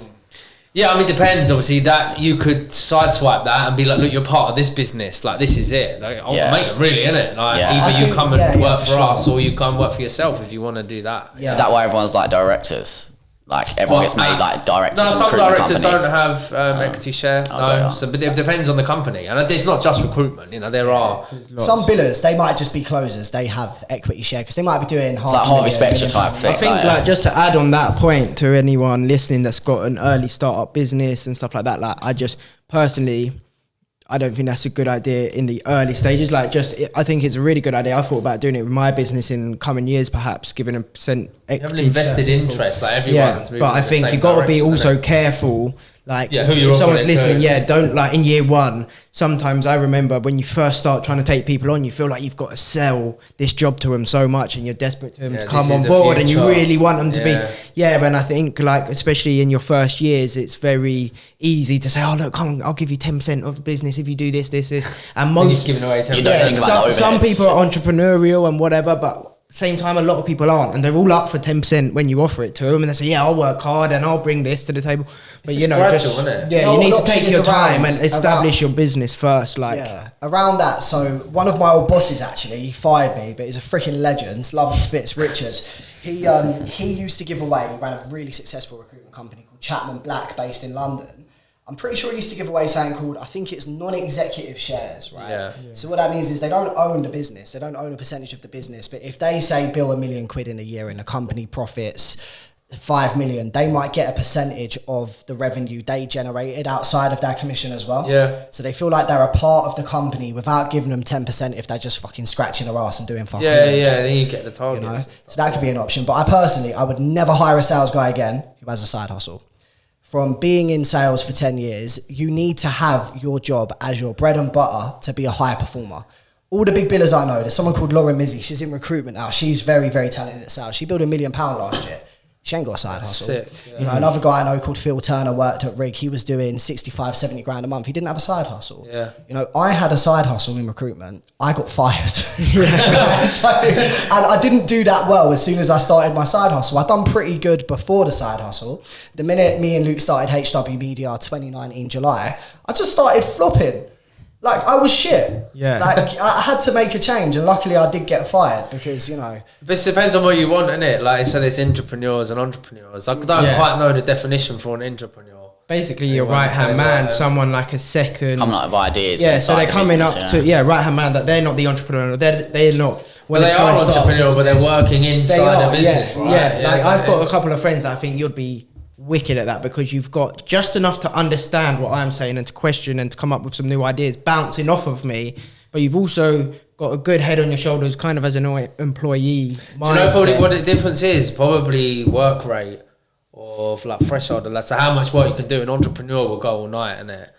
Yeah, I mean, it depends. Obviously, that you could sideswipe that and be like, look, you're part of this business. Like, this is it. Like, mate, really, innit? Like, either you come and work for us, or you come work for yourself if you want to do that. Yeah. Is that why everyone's like directors? Like, everyone gets made like directors. No, some recruitment directors companies. don't have equity share. No, but it depends on the company, and it's not just recruitment. There are some billers. They might just be closers. They have equity share because they might be doing half. It's like Harvey Specter type thing. I think like just to add on that point to anyone listening that's got an early startup business and stuff like that. Like, I just personally, I don't think that's a good idea in the early stages. Like, I think it's a really good idea. I thought about doing it with my business in coming years, perhaps giving a percent equity. You have an invested interest, like everyone's moving. But I think you got to be also careful. Like, who if someone's listening, don't, like, in year one, sometimes I remember when you first start trying to take people on, you feel like you've got to sell this job to them so much and you're desperate to them to come on board and you really want them to be. And I think, like, especially in your first years, it's very easy to say, oh, look, come on, I'll give you 10% of the business if you do this. And most, giving away 10%. Some people are entrepreneurial and whatever, but same time, a lot of people aren't, and they're all up for 10% when you offer it to them, and they say, "Yeah, I'll work hard and I'll bring this to the table." But you need to take your time and establish your business first. Like, around that. So one of my old bosses, actually, he fired me, but he's a freaking legend. Love him to bits, Richard. He used to give away. He ran a really successful recruitment company called Chapman Black, based in London. I'm pretty sure he used to give away something called, I think it's non-executive shares, right? Yeah. So what that means is they don't own the business. They don't own a percentage of the business. But if they say bill £1 million in a year and the company profits 5 million, they might get a percentage of the revenue they generated outside of their commission as well. Yeah. So they feel like they're a part of the company without giving them 10% if they're just fucking scratching their ass and doing fucking. Then you get the targets. So that could be an option. But I would never hire a sales guy again who has a side hustle. From being in sales for 10 years, you need to have your job as your bread and butter to be a high performer. All the big billers I know, there's someone called Laura Mizzi. She's in recruitment now. She's very, very talented at sales. She built £1 million last year. She ain't got a side hustle. Sick, Another guy I know called Phil Turner worked at Rig. He was doing 65, 70 grand a month. He didn't have a side hustle. Yeah. I had a side hustle in recruitment. I got fired. And I didn't do that well as soon as I started my side hustle. I'd done pretty good before the side hustle. The minute me and Luke started HW Media 2019 July, I just started flopping. Like, I was shit. Yeah. Like, I had to make a change, and luckily I did get fired because, But it depends on what you want, innit? Like, so there's entrepreneurs and entrepreneurs. I don't quite know the definition for an entrepreneur. Basically, your right-hand man, someone like a second. Coming up with ideas. Yeah, so they're coming up to, right-hand man, that they're not the entrepreneur. They're not. Well, they are entrepreneurial, but they're working inside the business, right? Yeah, like, I've got a couple of friends that I think you'd be wicked at that, because you've got just enough to understand what I'm saying and to question and to come up with some new ideas bouncing off of me, but you've also got a good head on your shoulders kind of as an employee mindset. Do you know probably what the difference is? Probably work rate or like threshold. So how much work you can do. An entrepreneur will go all night, innit?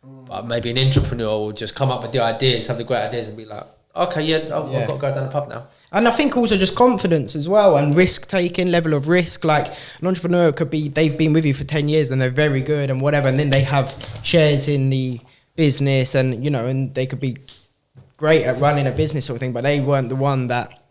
But maybe an entrepreneur will just come up with the ideas, have the great ideas, and be like, okay, I've got to go down the pub now. And I think also just confidence as well, and risk taking, level of risk. Like, an entrepreneur could be, they've been with you for 10 years and they're very good and whatever, and then they have shares in the business, and you know, and they could be great at running a business sort of thing, but they weren't the one that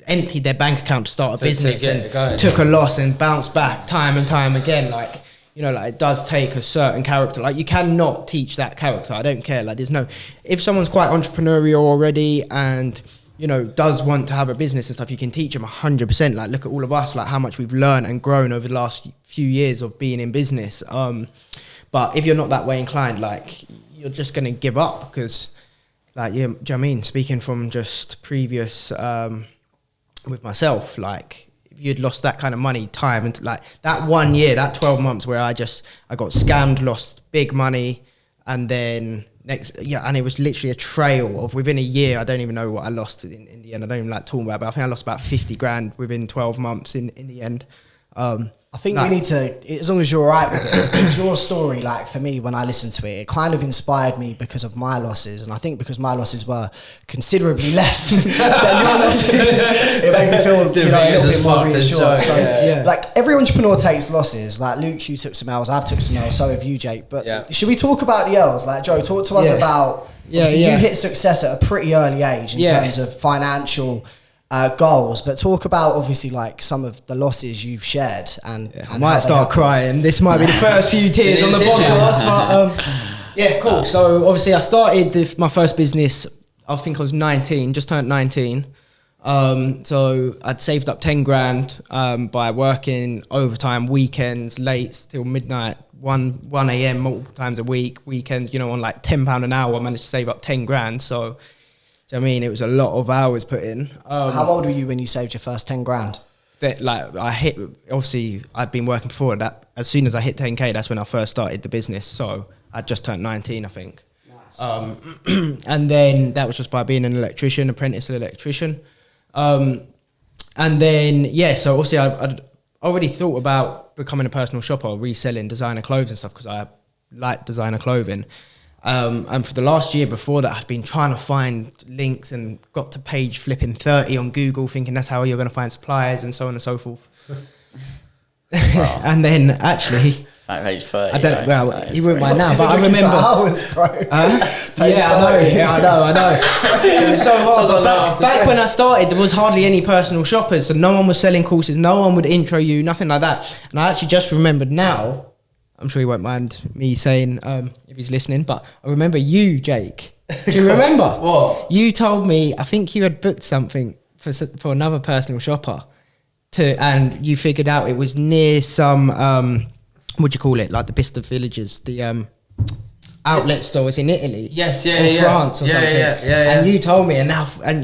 emptied their bank account to start a business and took a loss and bounced back time and time again. Like, you know, like it does take a certain character. Like you cannot teach that character. I don't care. Like if someone's quite entrepreneurial already and, you know, does want to have a business and stuff, you can teach them 100%. Like look at all of us, like how much we've learned and grown over the last few years of being in business. But if you're not that way inclined, like you're just going to give up because like, do you know what I mean? Speaking from just previous, with myself, like if you'd lost that kind of money, time, and like that 1 year, that 12 months where I got scammed, lost big money, and then and it was literally a trail of within a year, I don't even know what I lost in the end. I don't even like talking about it, but I think I lost about 50 grand within 12 months in the end. I think we need to, as long as you're all right with it, it's your story. Like for me, when I listened to it, it kind of inspired me because of my losses. And I think because my losses were considerably less than your losses, it made me feel a little bit more reassured. So, like every entrepreneur takes losses. Like Luke, you took some L's, I've took some L's, so have you, Jake. But should we talk about the L's? Like Joe, talk to us about, you hit success at a pretty early age in terms of financial goals, but talk about obviously like some of the losses you've shared and I might start crying. This might be the first few tears on the podcast, but cool. So obviously I started my first business, I think I was 19, just turned 19. So I'd saved up 10 grand by working overtime, weekends, late till midnight, 1 a.m. multiple times a week, weekends, you know, on like £10 an hour. I managed to save up 10 grand. So I mean, it was a lot of hours put in. How old were you when you saved your first 10 grand? Obviously, I'd been working before that. As soon as I hit 10K, that's when I first started the business. So I'd just turned 19, I think. Nice. And then that was just by being an electrician, apprentice electrician. And then, so obviously I'd already thought about becoming a personal shopper, reselling designer clothes and stuff because I like designer clothing. And for the last year before that, I'd been trying to find links and got to page flipping 30 on Google, thinking that's how you're going to find suppliers and so on and so forth. And then actually, page 30. I don't know. Well, you wouldn't mind now, but I remember. Hours, bro. I know. It was so hard. But back when I started, there was hardly any personal shoppers, so no one was selling courses, no one would intro you, nothing like that. And I actually just remembered now. I'm sure he won't mind me saying if he's listening, but I remember you, Jake. Do you remember? What? You told me, I think you had booked something for another personal shopper, and you figured out it was near some, what do you call it, like the Bicester Villages, the outlet stores in Italy. Yes, France or something. Yeah. And you told me, and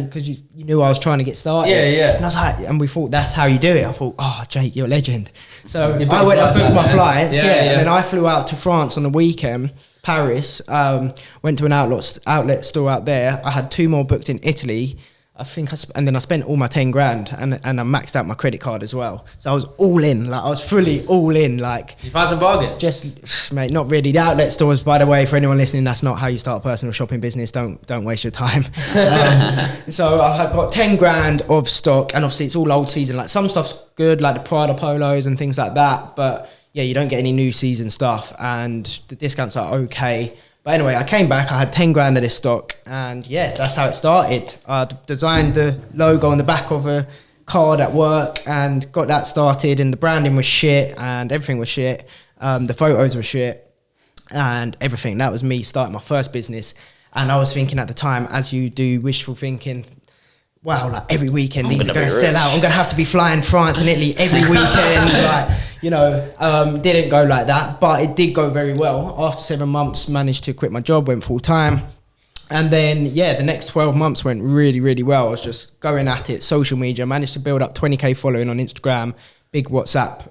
because you knew I was trying to get started. Yeah. And I was like, and we thought that's how you do it. I thought, oh, Jake, you're a legend. So I went and booked my flights, and then I flew out to France on the weekend, Paris, went to an outlet store out there. I had 2 more booked in Italy. I think and then I spent all my 10 grand and I maxed out my credit card as well. So I was all in, like I was fully all in. Like you found some bargain? Just, mate, not really. The outlet stores, by the way, for anyone listening, that's not how you start a personal shopping business. Don't waste your time. So I've got 10 grand of stock, and obviously it's all old season. Like some stuff's good, like the Prada polos and things like that. But yeah, you don't get any new season stuff, and the discounts are okay. But anyway, I came back, I had 10 grand of this stock, and that's how it started. I designed the logo on the back of a card at work and got that started, and the branding was shit and everything was shit. The photos were shit and everything. That was me starting my first business. And I was thinking at the time, as you do, wishful thinking, wow, like every weekend these are going to sell out. I'm going to have to be flying France and Italy every weekend. Didn't go like that, but it did go very well. After 7 months, managed to quit my job, went full time. And then, the next 12 months went really, really well. I was just going at it, social media, managed to build up 20K following on Instagram, big WhatsApp.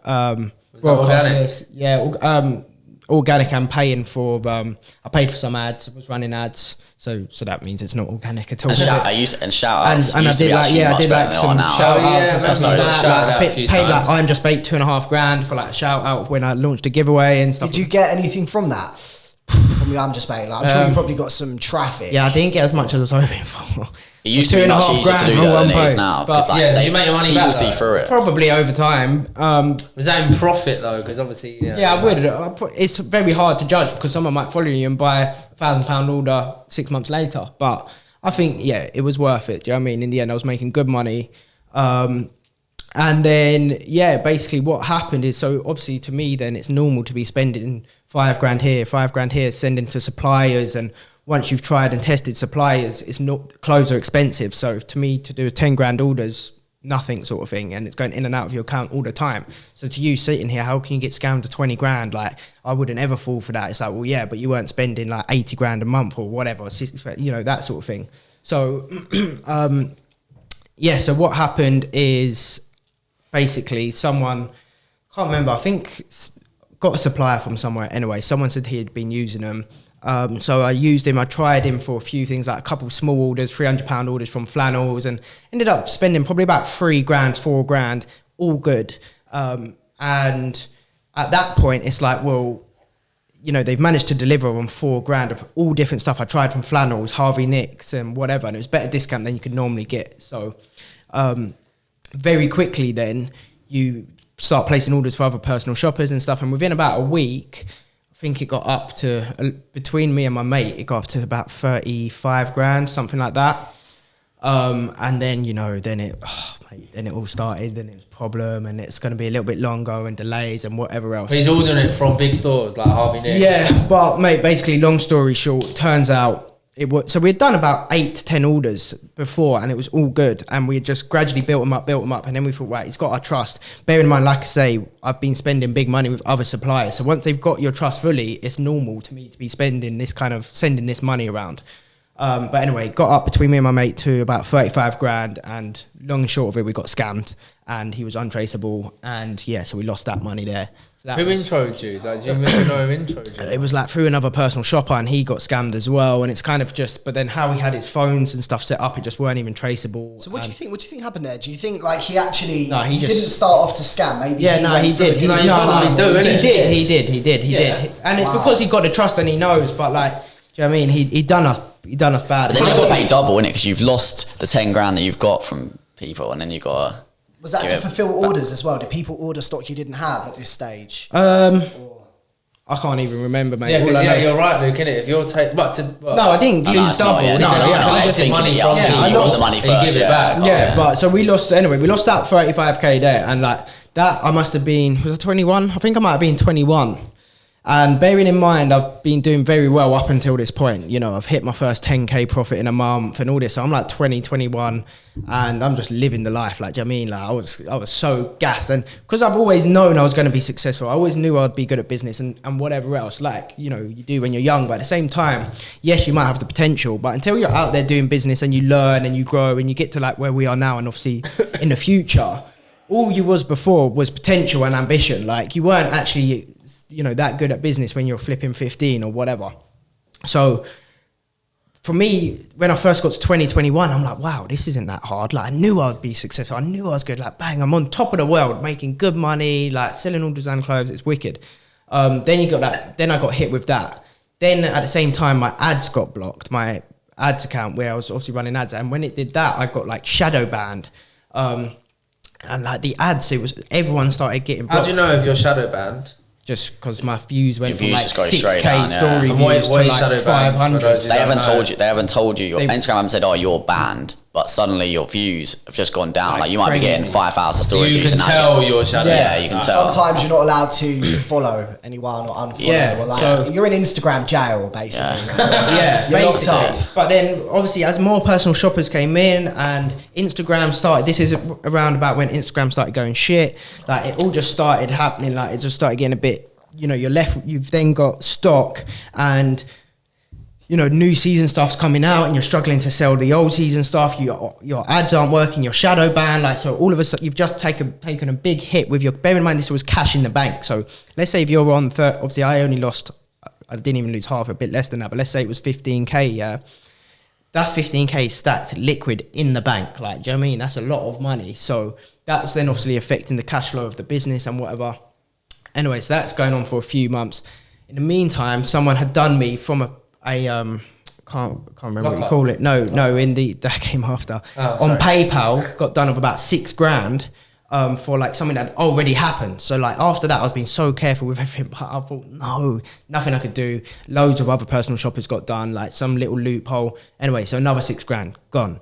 Was that organic? Yeah, organic and paying for, I paid for some ads, was running ads. So that means it's not organic at all. And shout outs. And I did some shout outs and stuff like that. I paid like I'm just $2.5 grand for like a shout out when I launched a giveaway and stuff. Did you get anything from that? from your just mate? Like, I'm sure you probably got some traffic. Yeah, I didn't get as much as I was hoping for. It used to be much easier to do that than it is now. But did you make your money people back, see though? through it. probably over time. Was that in profit though? Because obviously, Yeah, I would. It's very hard to judge because someone might follow you and buy £1,000 order 6 months later. But I think, yeah, it was worth it. Do you know what I mean? In the end, I was making good money. And then, yeah, basically what happened is, so obviously to me then it's normal to be spending £5,000 here, £5,000 here, sending to suppliers. And once you've tried and tested suppliers, it's not, clothes are expensive. So to me, to do a 10 grand orders, nothing sort of thing. And it's going in and out of your account all the time. So to you sitting here, how can you get scammed to 20 grand? Like, I wouldn't ever fall for that. It's like, well, yeah, but you weren't spending like 80 grand a month or whatever, you know, that sort of thing. So, yeah, so what happened is, basically, someone, can't remember, I think got a supplier from somewhere. Anyway, someone said he had been using them. So I used him. I tried him for a few things, like a couple small orders, £300 orders from flannels, and ended up spending probably about £3,000, £4,000, all good. And at that point, it's like, well, you know, they've managed to deliver on £4,000 of all different stuff. I tried from flannels, Harvey Nicks, and whatever, and it was better discount than you could normally get. So, very quickly then you start placing orders for other personal shoppers and stuff, and within about a week I think it got up to, between me and my mate, it got up to about 35 grand, something like that. And then, you know, then it all started, then it was a problem, and it's going to be a little bit longer and delays and whatever else. But he's ordering it from big stores like Harvey Nicks. Yeah, but mate, basically, long story short, turns out it was, so we'd done about 8 to 10 orders before, and it was all good, and we had just gradually built them up, and then we thought, right, he's got our trust. Bear in mind, like I say, I've been spending big money with other suppliers, so once they've got your trust fully, it's normal to me to be spending this kind of, sending this money around. But anyway, got up between me and my mate to about 35 grand, and long and short of it, we got scammed, and he was untraceable, and yeah, so we lost that money there. So that Who introed you? Like, do you know who introed you? It was like through another personal shopper, and he got scammed as well. And it's kind of just, but then how he had his phones and stuff set up, it just weren't even traceable. So what do you think? What do you think happened there? Do you think like he actually he didn't start off to scam? Maybe he did. He did. He did. And it's because he got the trust and he knows. But like, do you know what I mean? He done us bad. But then you've got to pay double, innit? Because you've lost the 10 grand that you've got from people, and then you've got to... Was that to fulfill orders as well? Did people order stock you didn't have at this stage? I can't even remember, mate. Yeah, because you're right, Luke, innit? If you're taking... No, I didn't lose double. I was thinking money you got the money first. You give it back. Yeah, but so we lost that 35k there, and like that, I must have been, was I 21? I think I might have been 21. And bearing in mind, I've been doing very well up until this point. You know, I've hit my first 10k profit in a month and all this. So I'm like 20, 21, and I'm just living the life. Like, do you know what I mean? Like, I was so gassed. And because I've always known I was going to be successful, I always knew I'd be good at business and whatever else. Like, you know, you do when you're young. But at the same time, yes, you might have the potential. But until you're out there doing business and you learn and you grow and you get to like where we are now, and obviously in the future, all you was before was potential and ambition. Like, you weren't actually, you know, that good at business when you're flipping 15 or whatever. So for me, when I first got to 2021, I'm like, wow, this isn't that hard. Like, I knew I'd be successful. I knew I was good. Like, bang, I'm on top of the world, making good money, like selling all design clothes. It's wicked. Then you got that. Then I got hit with that. Then at the same time, my ads got blocked, my ads account where I was obviously running ads. And when it did that, I got like shadow banned. And like the ads, it was, everyone started getting blocked. How do you know if you're shadow banned? Just because my views went from views like just go 6k down, story And views to why are you like shadow banned? 500. They haven't told you. Your Instagram haven't said, oh, you're banned. But suddenly your views have just gone down. Like, you might be getting 5,000 story So you views. can tell you're shadow. Yeah, you can tell. Sometimes you're not allowed to follow anyone or unfollow. Yeah, or like, so- you're in Instagram jail, basically. Yeah, You're locked basically. up. But then obviously as more personal shoppers came in and Instagram started, this is around about when Instagram started going shit. Like, it all just started happening. Like, it just started getting a bit, you know, you've then got stock and, you know, new season stuff's coming out and you're struggling to sell the old season stuff. Your ads aren't working, you're shadow banned. Like, so all of a sudden you've just taken a big hit with your, bear in mind this was cash in the bank. So let's say if you're on obviously I only lost, I didn't even lose half, a bit less than that, but let's say it was 15k, yeah. That's 15k stacked liquid in the bank. Like, do you know what I mean? That's a lot of money. So that's then obviously affecting the cash flow of the business and whatever. Anyway, so that's going on for a few months. In the meantime, someone had done me from a can't remember what you call it. No, that came after. On PayPal, got done of about $6,000 for like something that had already happened. So like after that, I was being so careful with everything, but I thought, no, nothing I could do. Loads of other personal shoppers got done, like some little loophole. Anyway, so another $6,000 gone.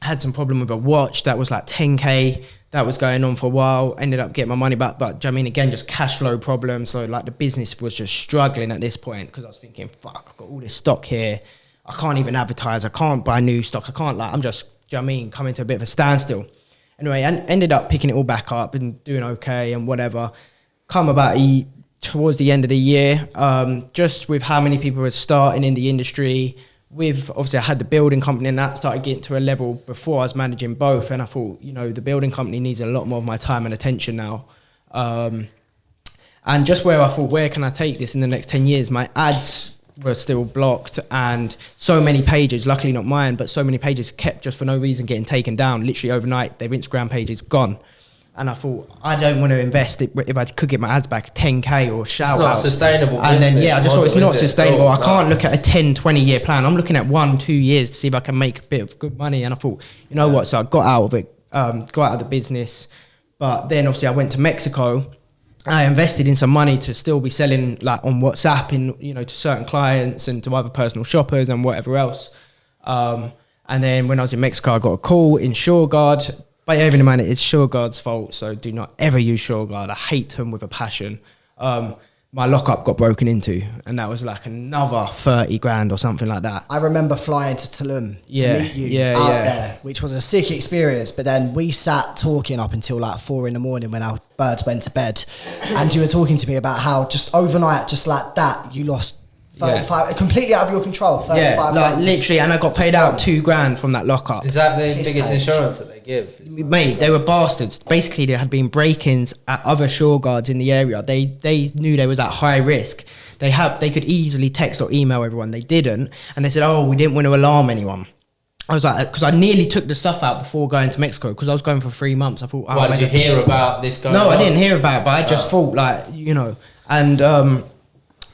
Had some problem with a watch that was like 10K. That was going on for a while. Ended up getting my money back, but I mean, again, just cash flow problems. So like the business was just struggling at this point because I was thinking, fuck, I've got all this stock here. I can't even advertise. I can't buy new stock. I can't I'm just, do you know what I mean, coming to a bit of a standstill. Anyway, and ended up picking it all back up and doing okay and whatever. Come about towards the end of the year, just with how many people were starting in the industry. With obviously I had the building company and that started getting to a level before I was managing both, and I thought, you know, the building company needs a lot more of my time and attention now. And just where I thought, where can I take this in the next 10 years? My ads were still blocked, and so many pages, luckily not mine, but so many pages kept just for no reason getting taken down. Literally overnight, their Instagram page is gone. And I thought, I don't want to invest it if I could get my ads back 10K or shout outs. It's not sustainable and business. Then, I just thought it's not sustainable. I can't No. look at a 10, 20 year plan. I'm looking at 1-2 years to see if I can make a bit of good money. And I thought, you know what? So I got out of it, got out of the business. But then obviously I went to Mexico. I invested in some money to still be selling like on WhatsApp to certain clients and to other personal shoppers and whatever else. And then when I was in Mexico, I got a call in SureGuard. By every man, it's SureGuard's fault, so do not ever use SureGuard. I hate them with a passion. My lockup got broken into, and that was like another 30 grand or something like that. I remember flying to Tulum to meet you out there, which was a sick experience. But then we sat talking up until like 4 a.m. when our birds went to bed, and you were talking to me about how just overnight, just like that, you lost 35, completely out of your control. 35 like literally, and I got paid out $2,000 from that lockup. Is that the biggest insurance that they give? Mate, they were bastards. Basically, there had been break-ins at other SureGuards in the area. They knew they was at high risk. They could easily text or email everyone. They didn't, and they said, "Oh, we didn't want to alarm anyone." I was like, because I nearly took the stuff out before going to Mexico because I was going for 3 months. I thought, why did you hear about this going on? No, I didn't hear about it, but I just thought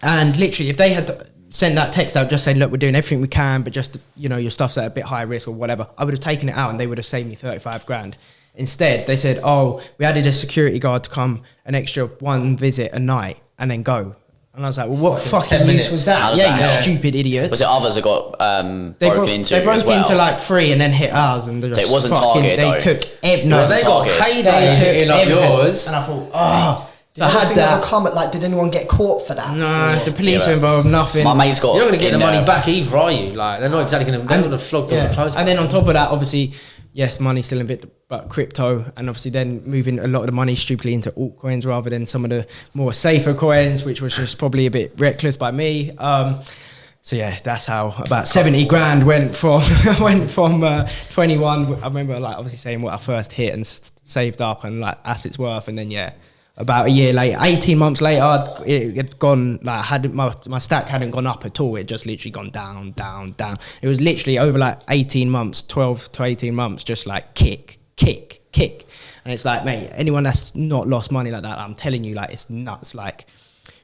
and literally, if they had sent that text out just saying, look, we're doing everything we can, but just, your stuff's at a bit high risk or whatever, I would have taken it out and they would have saved me 35 grand. Instead, they said, oh, we added a security guard to come an extra 1 visit a night and then go. And I was like, well, what fucking use was that? You stupid idiot. Was it others that got broken into They broke as well? into like 3 and then hit ours. And So it wasn't targeted, though? They took... It wasn't they got targeted. paid They took hitting up everything. yours. And I thought, Did did anyone get caught for that? No, the police were involved, nothing. My mate's got... You're not going to get the money back either, are you? Like, they're not exactly going to... They would have flogged all the clothes. And then on top of that, obviously, yes, money's still a bit, but crypto, and obviously then moving a lot of the money stupidly into altcoins rather than some of the more safer coins, which was just probably a bit reckless by me. So yeah, that's how about 70 grand went from 21. I remember like obviously saying what I first hit and saved up and like assets worth, and then about a year later, 18 months later, it had gone, like, my stack hadn't gone up at all. It just literally gone down, down, down. It was literally over like 18 months, 12 to 18 months, just like kick. And it's like, mate, anyone that's not lost money like that, I'm telling you, like, it's nuts. Like,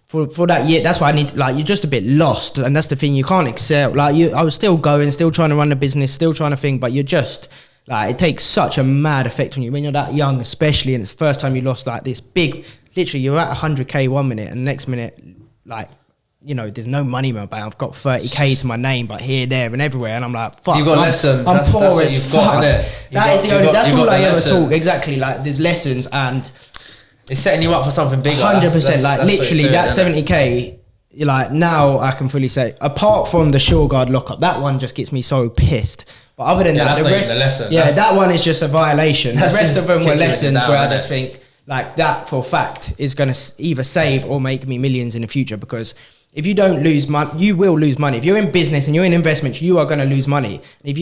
for that year, that's why I need, like, you're just a bit lost. And that's the thing, you can't excel. Like, I was still going, still trying to run the business, still trying to think, but you're just... Like, it takes such a mad effect on you when you're that young, especially, and it's the first time you lost like this big, literally you're at 100K 1 minute and next minute, like, there's no money in my bank. I've got 30K to my name, but here, there and everywhere. And I'm like, fuck. You've got lessons. I'm That's poor what as you've fuck. got, innit? That's all I ever lessons. talk. Exactly. Like, there's lessons and... It's setting you up for something bigger. 100%. Like, that's literally, that 70K... Like, now I can fully say, apart from the SureGuard lockup, that one just gets me so pissed. But other than that, that's the not rest, even a lesson. that one is just a violation. The rest of them were lessons down, where I just think, like, that for a fact is going to either save or make me millions in the future, because if you don't lose money, you will lose money. If you're in business and you're in investments, you are going to lose money. If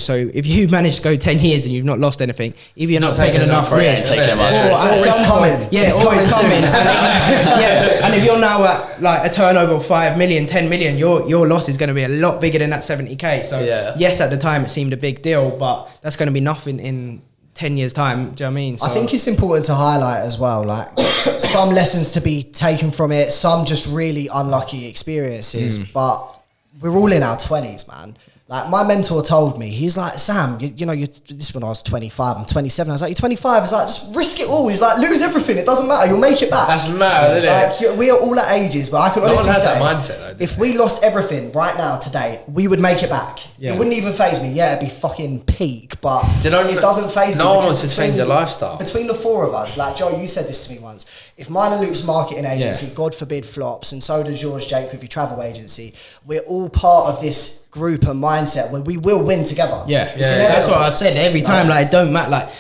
so if you manage to go 10 years and you've not lost anything, if you're not taking enough risk, It's coming. Yeah, it's always coming. And if you're now at like a turnover of 5 million, 10 million, your loss is going to be a lot bigger than that 70K. So yes, at the time it seemed a big deal, but that's going to be nothing in 10 years time. Do you know what I mean? So, I think it's important to highlight as well, like some lessons to be taken from it, some just really unlucky experiences, but we're all in our 20s, man. Like my mentor told me, he's like, Sam, you know, this when I was 25, I'm 27. I was like, you're 25. He's like, just risk it all. He's like, lose everything. It doesn't matter. You'll make it back. That's mad, isn't it? Like, we are all at ages, but I can honestly one has say, that mindset, though, if we lost everything right now today, we would make it back. Yeah. It wouldn't even faze me. Yeah, it'd be fucking peak, but Do you know, it doesn't faze me. no one because wants to change their lifestyle. Between the four of us, like Joe, you said this to me once. If mine and Luke's marketing agency, God forbid, flops, and so does yours, Jake, with your travel agency, we're all part of this group and mindset where we will win together. yeah, that's what I've said every time. Like, it don't matter. Like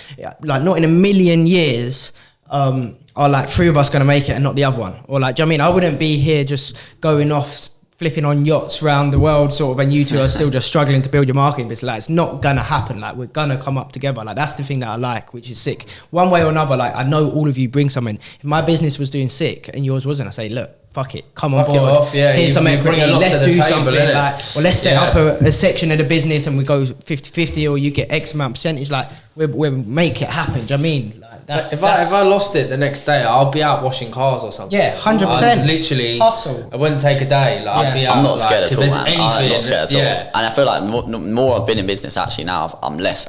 not in a million years are like three of us going to make it and not the other one. Or like, do you know what I mean? I wouldn't be here just going off flipping on yachts around the world sort of, and you two are still just struggling to build your marketing business. Like, it's not gonna happen. Like, we're gonna come up together. Like, that's the thing that I like, which is sick. One way or another, like, I know all of you bring something. If my business was doing sick and yours wasn't, I say, look, fuck it, come on Fuck it board. off, yeah, Here's some you bring equity. a lot Let's to the do table, something. innit? Like, or let's set up a section of the business and we go 50-50, or you get X amount percentage. Like, we'll make it happen. Do you know what I mean? Like, If I lost it the next day, I'll be out washing cars or something. Yeah, 100%. I'd literally, Hustle. I wouldn't take a day. Like, I'd be out. I'm not scared like, at all, if man. there's I'm not scared at all. yeah. And I feel like more I've been in business actually now, I'm less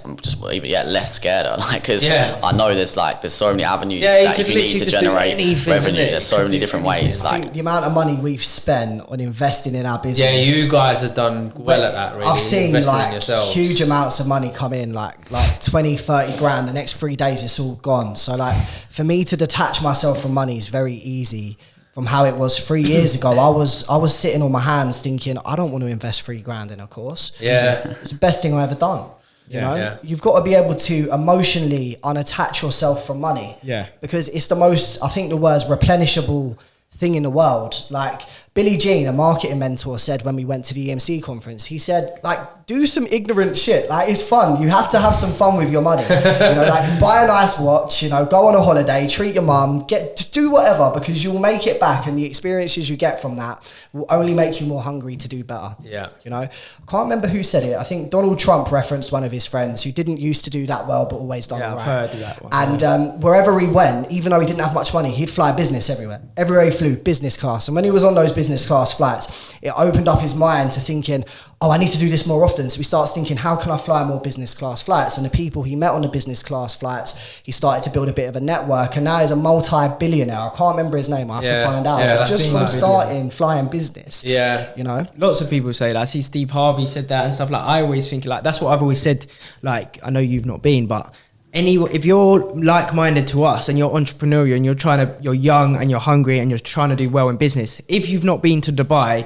scared. Like, because I know there's so many avenues that if you need to generate revenue, there's so many different ways. I think the amount of money we've spent on investing in our business. Yeah, you guys have done well at that, really. I've seen investing in like yourselves. huge amounts of money come in, like 20, 30 grand. The next 3 days, it's all gone. So like for me to detach myself from money is very easy from how it was 3 years ago. I was sitting on my hands thinking, I don't want to invest 3 grand in a course. Yeah. It's the best thing I've ever done. You know, yeah. You've got to be able to emotionally unattach yourself from money. Yeah. Because it's the most, I think the word's replenishable thing in the world. Like Billy Jean, a marketing mentor, said when we went to the EMC conference, he said, like, do some ignorant shit. Like, it's fun. You have to have some fun with your money. You know, like, buy a nice watch, you know, go on a holiday, treat your mum, just do whatever, because you'll make it back, and the experiences you get from that will only make you more hungry to do better. Yeah. You know, I can't remember who said it. I think Donald Trump referenced one of his friends who didn't used to do that well, but always done all right. I've heard that one. And wherever he went, even though he didn't have much money, he'd fly business everywhere. Everywhere he flew, business class. And when he was on those business class flights, it opened up his mind to thinking, oh, I need to do this more often. So he starts thinking, how can I fly more business class flights? And the people he met on the business class flights, he started to build a bit of a network. And now he's a multi-billionaire. I can't remember his name. I have to find out. Yeah, but just from starting flying business. Yeah. You know? Lots of people say that. I see Steve Harvey said that and stuff. Like, I always think, like, that's what I've always said. Like, I know you've not been, but if you're like-minded to us and you're entrepreneurial and you're young and you're hungry and you're trying to do well in business, if you've not been to Dubai,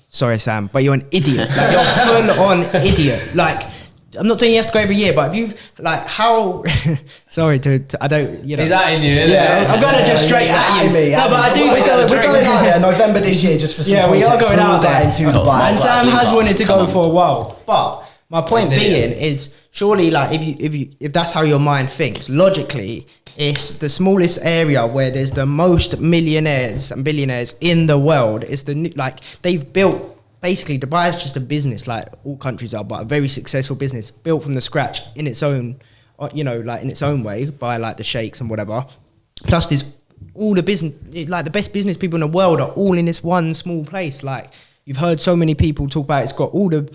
sorry, Sam, but you're an idiot. Like, you're full-on idiot. Like, I'm not saying you have to go every year, but if you've, like, how... sorry I don't, you know... He's at you, isn't Yeah, I'm going to just straight at you. No, but I do... We're going out there November this year just for some context. Yeah, we are going out there. To Dubai. And Sam has wanted to go for a while. But my point being is, surely, like, if that's how your mind thinks, logically, it's the smallest area where there's the most millionaires and billionaires in the world. It's they've built, basically, Dubai is just a business, like all countries are, but a very successful business built from the scratch in its own, you know, like in its own way by like the sheikhs and whatever. Plus, there's all the business, like the best business people in the world are all in this one small place. Like, you've heard so many people talk about it's got all the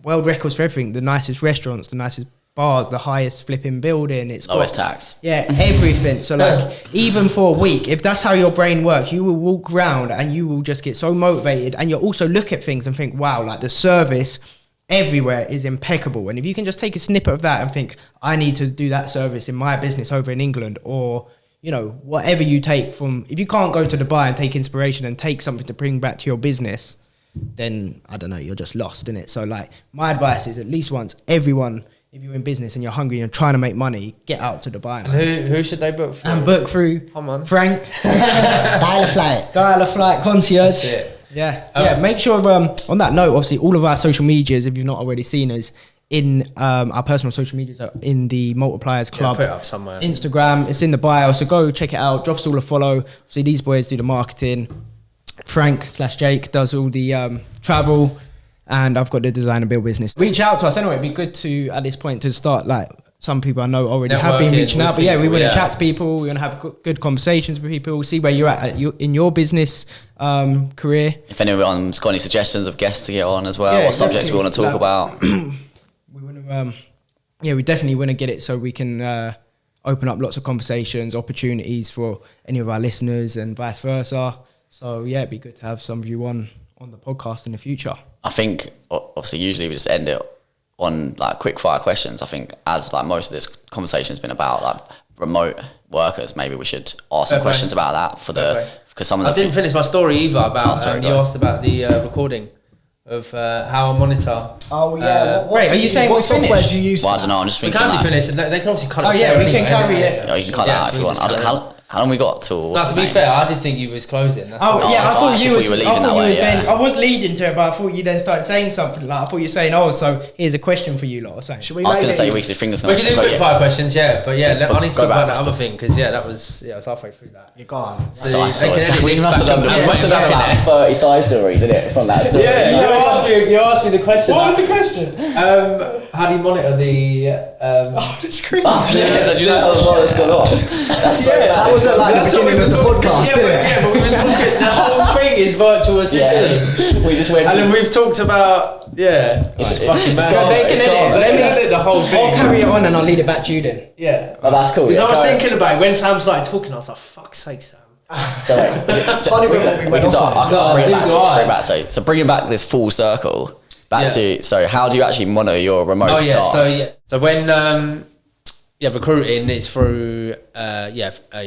world records for everything, the nicest restaurants, the nicest bars, the highest flipping building, it's lowest tax. Yeah, everything. So like, even for a week, if that's how your brain works, you will walk around and you will just get so motivated, and you'll also look at things and think, wow, like the service everywhere is impeccable. And if you can just take a snippet of that and think, I need to do that service in my business over in England, or, you know, whatever you take from, if you can't go to Dubai and take inspiration and take something to bring back to your business, then I don't know, you're just lost in it. So like, my advice is, at least once, everyone, if you're in business and you're hungry and you're trying to make money, get out to Dubai. And who should they book for? And book through Frank. Dial a flight, concierge. That's it. Yeah. Make sure, on that note, obviously all of our social medias, if you've not already seen us, in our personal social medias are in the Multipliers Club. Put it up somewhere. Instagram, it's in the bio, so go check it out. Drop us all a follow. Obviously these boys do the marketing. Frank/Jake does all the travel, and I've got the design and build business. Reach out to us anyway. It'd be good to, at this point, to start like some people I know already have been Networking reaching out, with but we people, want to yeah. chat to people. We want to have good conversations with people, see where you're at in your business career. If anyone's got any suggestions of guests to get on as well, Yeah, or subjects we want to talk about. We want to, we definitely want to get it so we can open up lots of conversations, opportunities for any of our listeners, and vice versa. So yeah, it'd be good to have some of you on the podcast in the future. I think obviously usually we just end it on like quick fire questions. I think as like most of this conversation has been about like remote workers, maybe we should ask some questions about that for because some of the I didn't finish my story either about you go asked about the recording of how I monitor. Oh yeah. Wait, are you saying what we software finished? do you use? Well, I for don't know. I'm just We thinking. can That, finish. They can obviously cut it. Oh, yeah, we can carry it. you know, you can cut that out if you want. I don't, how long we got till? No, to be fair, I did think you was closing. That's Oh all. yeah, so I I thought you actually was. thought you were I leading thought that you way, was yeah. then. I was leading to it, but I thought you then started saying something like. I thought you were saying, "Oh, so here's a question for you lot," or something. Should we I was going to say maybe- we could do fingers. We can do quick fire questions, yeah. But yeah, I need to go talk about back. that other thing because I was halfway through that. You're gone. So I they saw can it. edit We this must have back done and put it back in about there. 30 side story, didn't it? From that story. You asked me the question. What was the question? How do you monitor the? The screen. Yeah, do you know what's gone on? That's so That wasn't like the That's what beginning we of the were talking- podcast, yeah, did but, it? yeah, but we was talking. The whole thing is virtual assistant. We just went. And then we've talked about it's fucking mad. gone, They can it's edit gone. it. They Let can me. edit the whole thing. I'll carry it on and I'll lead it back to you then. Yeah. Oh, that's cool. Because Yeah, I was go thinking about it when Sam started talking. I was like, "Fuck's sake, Sam." So wait, Funny we went off on. I can bring it No, back. this is why. Straight back. So bringing back this full circle. Back to so how do you actually monitor your remote staff? So when recruiting is through a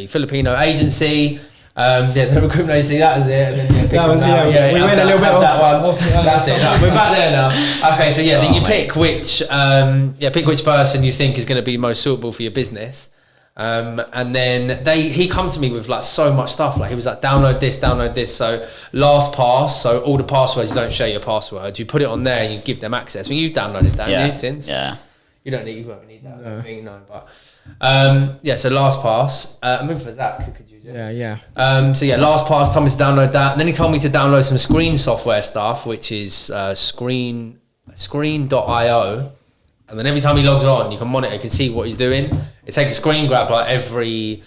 Filipino agency. The recruitment agency, that was it. And then, That was it. We went a little bit that off. one. That's it. Right, we're back there now. Okay, so then you pick which person you think is going to be most suitable for your business. And then he come to me with like so much stuff. Like he was like, download this. So LastPass. So all the passwords, you don't share your password. You put it on there and you give them access. Well, you've downloaded that, haven't you, since? Yeah. You won't need that. I don't think, no. But so LastPass. I'm moving for Zach. Who could use it? Yeah. LastPass told me to download that. And then he told me to download some screen software stuff, which is screen.io. And then every time he logs on, you can monitor, you can see what he's doing. It takes a screen grab like every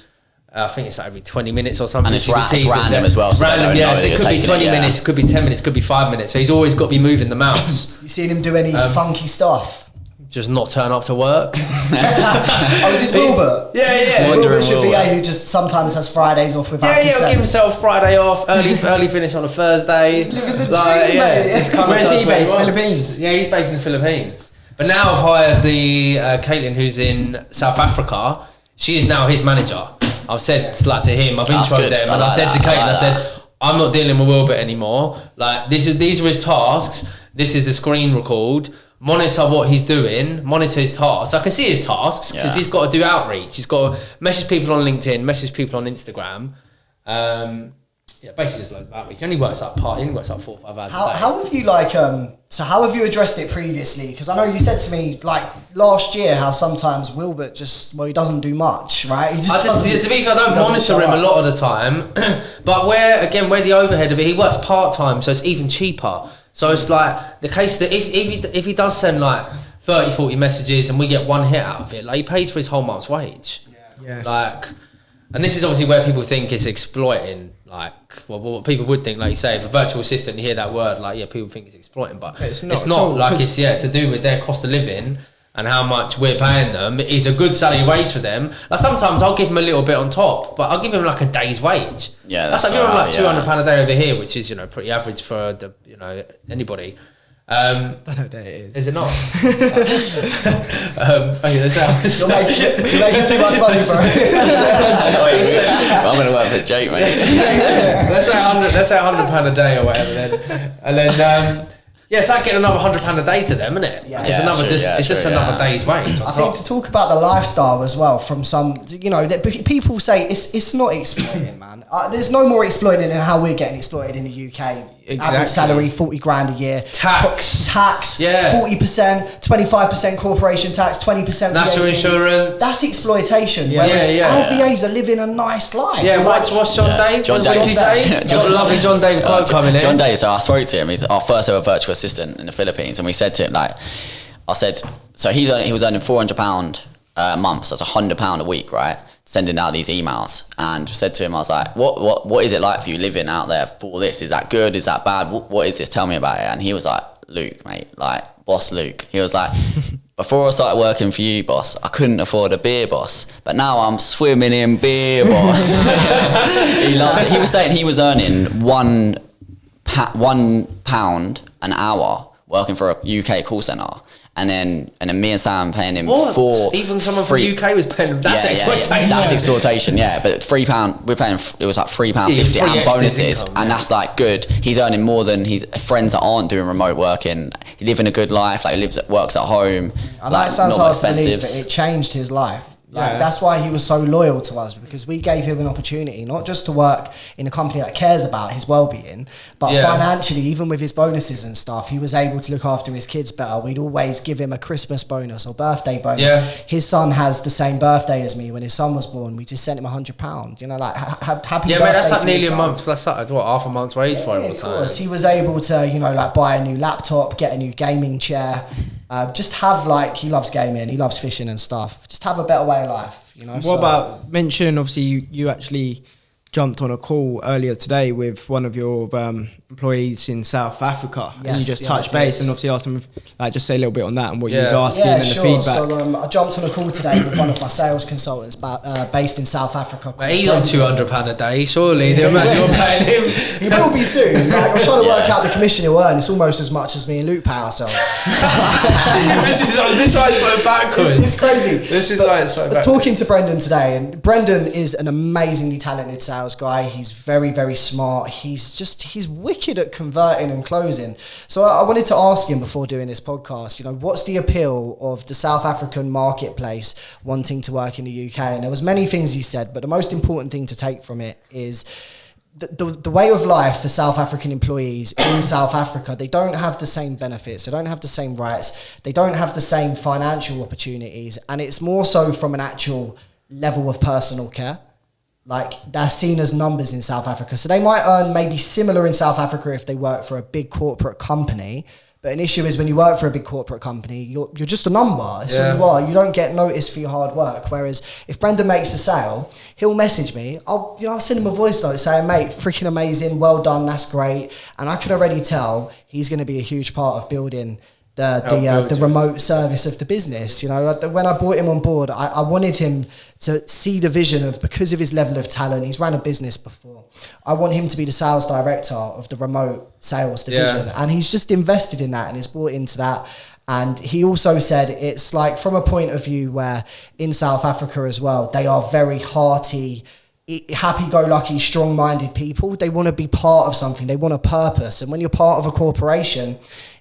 20 minutes or something. And it's So you can see random that as well, It's so they random, don't yeah. know So that it you're could be taking 20 it, yeah. minutes, it could be 10 minutes, it could be 5 minutes. So he's always got to be moving the mouse. You seen him do any funky stuff? Just not turn up to work. Oh, is this Wilbert? Yeah. Wilbert's your VA who just sometimes has Fridays off without Yeah, he'll consent. give himself Friday off, early finish on a Thursday. He's living the dream, mate. Just come and Where's does he what based? wants. Philippines? Yeah, he's based in the Philippines. But now I've hired the Caitlin who's in South Africa. She is now his manager. I've said to him, I've That's introed good. them, I and I like said to that. I Caitlin, like I said, that. I'm not dealing with Wilbert anymore. Like these are his tasks. This is the screen record. Monitor what he's doing. Monitor his tasks. I can see his tasks because he's got to do outreach. He's got to message people on LinkedIn, message people on Instagram. Basically just loads of outreach. He only works up 4 or 5 hours a day. How have you how have you addressed it previously? Because I know you said to me like last year how sometimes Wilbert he doesn't do much, right? He To be fair, I don't doesn't monitor show him a up. lot of the time. But where the overhead of it, he works part-time, so it's even cheaper. So it's like the case that if he does send like 30, 40 messages and we get one hit out of it, like he pays for his whole month's wage. Yes. Like, and this is obviously where people think it's exploiting. Like, well, what people would think, like you say, if a virtual assistant, you hear that word, like, people think it's exploiting, but It's not it's at not. all, Like, 'cause- it's to do with their cost of living and how much we're paying them. It's a good salary wage for them. Like, sometimes I'll give them a little bit on top, but I'll give them like a day's wage. Yeah, that's that's like, you're on alright, like £200 a day over here, which is, pretty average for the, anybody. I don't know what that is. Is it not? That's how. You're making too much money, bro. I'm going to work for Jake, mate. Let's say £100 a day or whatever then. And then it's like getting another £100 a day to them, isn't it? Yeah. It's Yeah, another true, it's just true, another day's wage. I think to talk about the lifestyle as well from some, that people say it's not exploiting, man. There's no more exploiting than how we're getting exploited in the UK. Exactly. Average salary, 40 grand a year. Tax. Yeah. 40%, 25% corporation tax, 20% National VAT. insurance. That's exploitation. Yeah. Whereas Yeah. our VAs are living a nice life. Yeah, Like, what's John Dave? John What did he Dave. say? John- Lovely John Dave quote coming in. John Day, so I spoke to him. He's our first ever virtual assistant in the Philippines, and we said to him, like, I said, so he was earning £400 a month, so it's £100 a week, right? Sending out these emails, and said to him, I was like, what is it like for you living out there for this? Is that good? Is that bad? What is this? Tell me about it. And he was like, Luke, mate, like boss Luke. He was like, before I started working for you, boss, I couldn't afford a beer, boss, but now I'm swimming in beer, boss. He loves it. He was saying he was earning £1 an hour working for a UK call centre. And then me and Sam paying him even someone from the UK was paying him. That's exploitation. That's exploitation, yeah. But £3, we're paying, it was like £3.50 and bonuses, income, and that's like good. He's earning more than his friends that aren't doing remote working. He living a good life, like he works at home. I like, it sounds hard to believe, but it changed his life. Like, that's why he was so loyal to us, because we gave him an opportunity not just to work in a company that cares about his well-being, but financially, even with his bonuses and stuff, he was able to look after his kids better. We'd always give him a Christmas bonus or birthday bonus. Yeah. His son has the same birthday as me. When his son was born, we just sent him £100. You know, like happy birthday. Yeah, man, that's like nearly a month. That's like half a month's wage for him all the time. He was able to, you know, like buy a new laptop, get a new gaming chair. Just have, like, he loves gaming, he loves fishing and stuff. Just have a better way of life, you know. What about mentioning, obviously, you actually jumped on a call earlier today with one of your employees in South Africa, and you just touched base and obviously asked him, just say a little bit on that and what you was asking and the feedback. So I jumped on a call today with one of my sales consultants based in South Africa. He's on £200 a day, surely. The amount you're paying him. He will be soon. Like, I'm trying to work out the commission he'll earn. It's almost as much as me and Luke pay ourselves. This is why it's so backwards. It's crazy. This is why it's so backwards. I was talking to Brendan today, and Brendan is an amazingly talented sales guy. He's very, very smart. He's wicked at converting and closing. So I wanted to ask him before doing this podcast, you know, what's the appeal of the South African marketplace wanting to work in the UK? And there was many things he said, but the most important thing to take from it is the way of life for South African employees in South Africa. They don't have the same benefits, they don't have the same rights, they don't have the same financial opportunities, and it's more so from an actual level of personal care. Like, they're seen as numbers in South Africa. So they might earn maybe similar in South Africa if they work for a big corporate company. But an issue is when you work for a big corporate company, you're just a number. That's who you are. You don't get noticed for your hard work. Whereas if Brendan makes a sale, he'll message me. I'll send him a voice note saying, mate, freaking amazing, well done, that's great. And I can already tell he's going to be a huge part of building the remote service of the business. You know, when I brought him on board, I wanted him to see the vision of, because of his level of talent, he's ran a business before. I want him to be the sales director of the remote sales division. And he's just invested in that and he's bought into that. And he also said it's like, from a point of view where in South Africa as well, they are very hearty, happy-go-lucky, strong-minded people. They want to be part of something. They want a purpose. And when you're part of a corporation,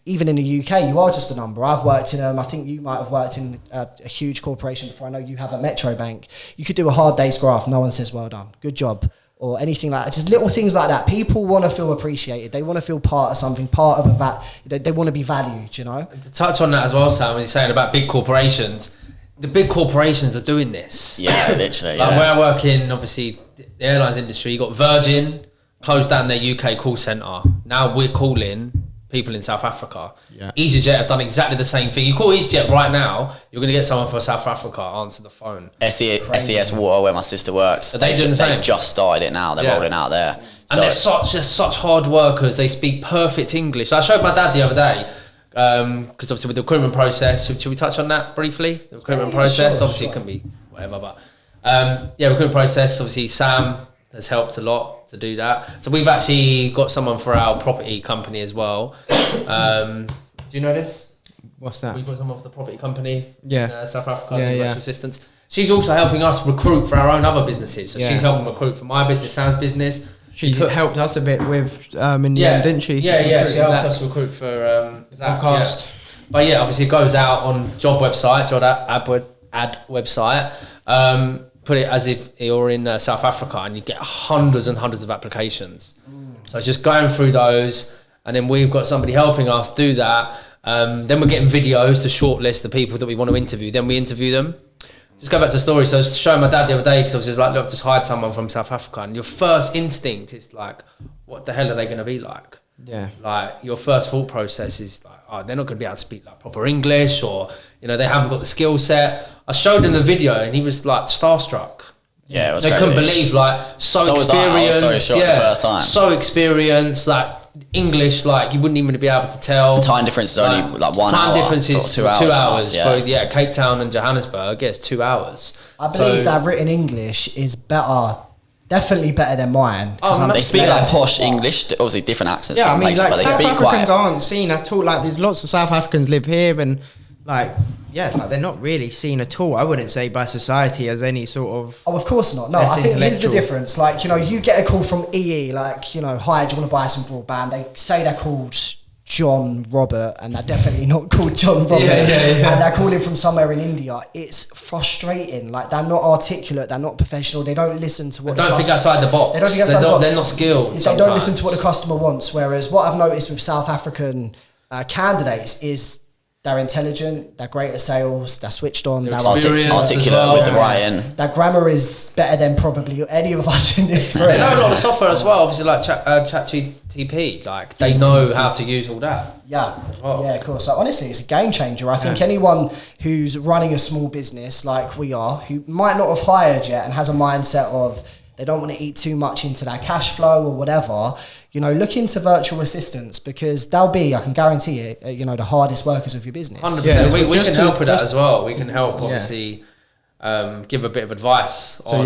even in the UK, you are just a number. I've worked in I think you might have worked in a huge corporation before. I know you have at Metro Bank. You could do a hard day's graft. No one says, well done, good job, or anything like that. Just little things like that. People want to feel appreciated. They want to feel part of something, part of they want to be valued, you know? And to touch on that as well, Sam, when you're saying about big corporations, the big corporations are doing this. Yeah, literally. Like where I work in, obviously, the airlines industry, you got Virgin, closed down their UK call centre. Now we're calling people in South Africa. Yeah. EasyJet have done exactly the same thing. You call EasyJet right now, you're going to get someone from South Africa answer the phone. SES Water, where my sister works, so they just started it now. They're rolling out there. And they're such hard workers. They speak perfect English. So I showed my dad the other day, because obviously with the recruitment process, should we touch on that briefly? The recruitment process, obviously it can be whatever, but recruitment process, obviously Sam has helped a lot to do that. So we've actually got someone for our property company as well. Do you know this? What's that? We've got someone for the property company in South Africa, virtual assistants. She's also helping us recruit for our own other businesses. So she's helping recruit for my business, Sam's business. She helped us a bit with in the end, didn't she? Yeah, she helped us recruit for podcast. But obviously it goes out on job website, ad website. Put it as if you're in South Africa and you get hundreds and hundreds of applications. So it's just going through those, and then we've got somebody helping us do that. Then we're getting videos to shortlist the people that we want to interview. Then we interview them. Just go back to the story. So I was showing my dad the other day, because I was just like, look, just hired someone from South Africa, and your first instinct is like, what the hell are they going to be like? Yeah. Like, your first thought process is like, they're not going to be able to speak like proper English, or you know, they haven't got the skill set. I showed him the video and he was like starstruck. Yeah, it was they crazy. couldn't believe, like, so experienced. I was so shocked the first time. So experienced, like English, like you wouldn't even be able to tell. The time difference is only like 1 hour. Time difference is 2 hours. 2 hours For Cape Town and Johannesburg, it's 2 hours. I believe that written English is better. Definitely better than mine. They speak like posh English, obviously different accents. Yeah, I mean, like, but they South speak Africans quite. aren't seen at all. Like, there's lots of South Africans live here, and like, like they're not really seen at all. I wouldn't say by society as any sort of. Oh, of course not. No, I think here's the difference. Like, you know, you get a call from EE, like, you know, hi, do you want to buy some broadband? They say they're called John Robert, and they're definitely not called John Robert. And they're calling from somewhere in India. It's frustrating. Like, they're not articulate, they're not professional, they don't listen to what they don't think outside the box. They don't think outside the box. They're not skilled. They don't listen to what the customer wants. Whereas what I've noticed with South African candidates is they're intelligent, they're great at sales, they're switched on, they're articulate with the writing. Their grammar is better than probably any of us in this room. They know a lot of software as well, obviously, like ChatGPT. Like, they know how to use all that. Yeah, yeah, of course. So honestly, it's a game changer. I think anyone who's running a small business like we are, who might not have hired yet and has a mindset of they don't want to eat too much into their cash flow or whatever, you know, look into virtual assistants, because they'll be, I can guarantee it, you know, the hardest workers of your business. 100%. We can help with that as well. We can help, obviously, give a bit of advice. So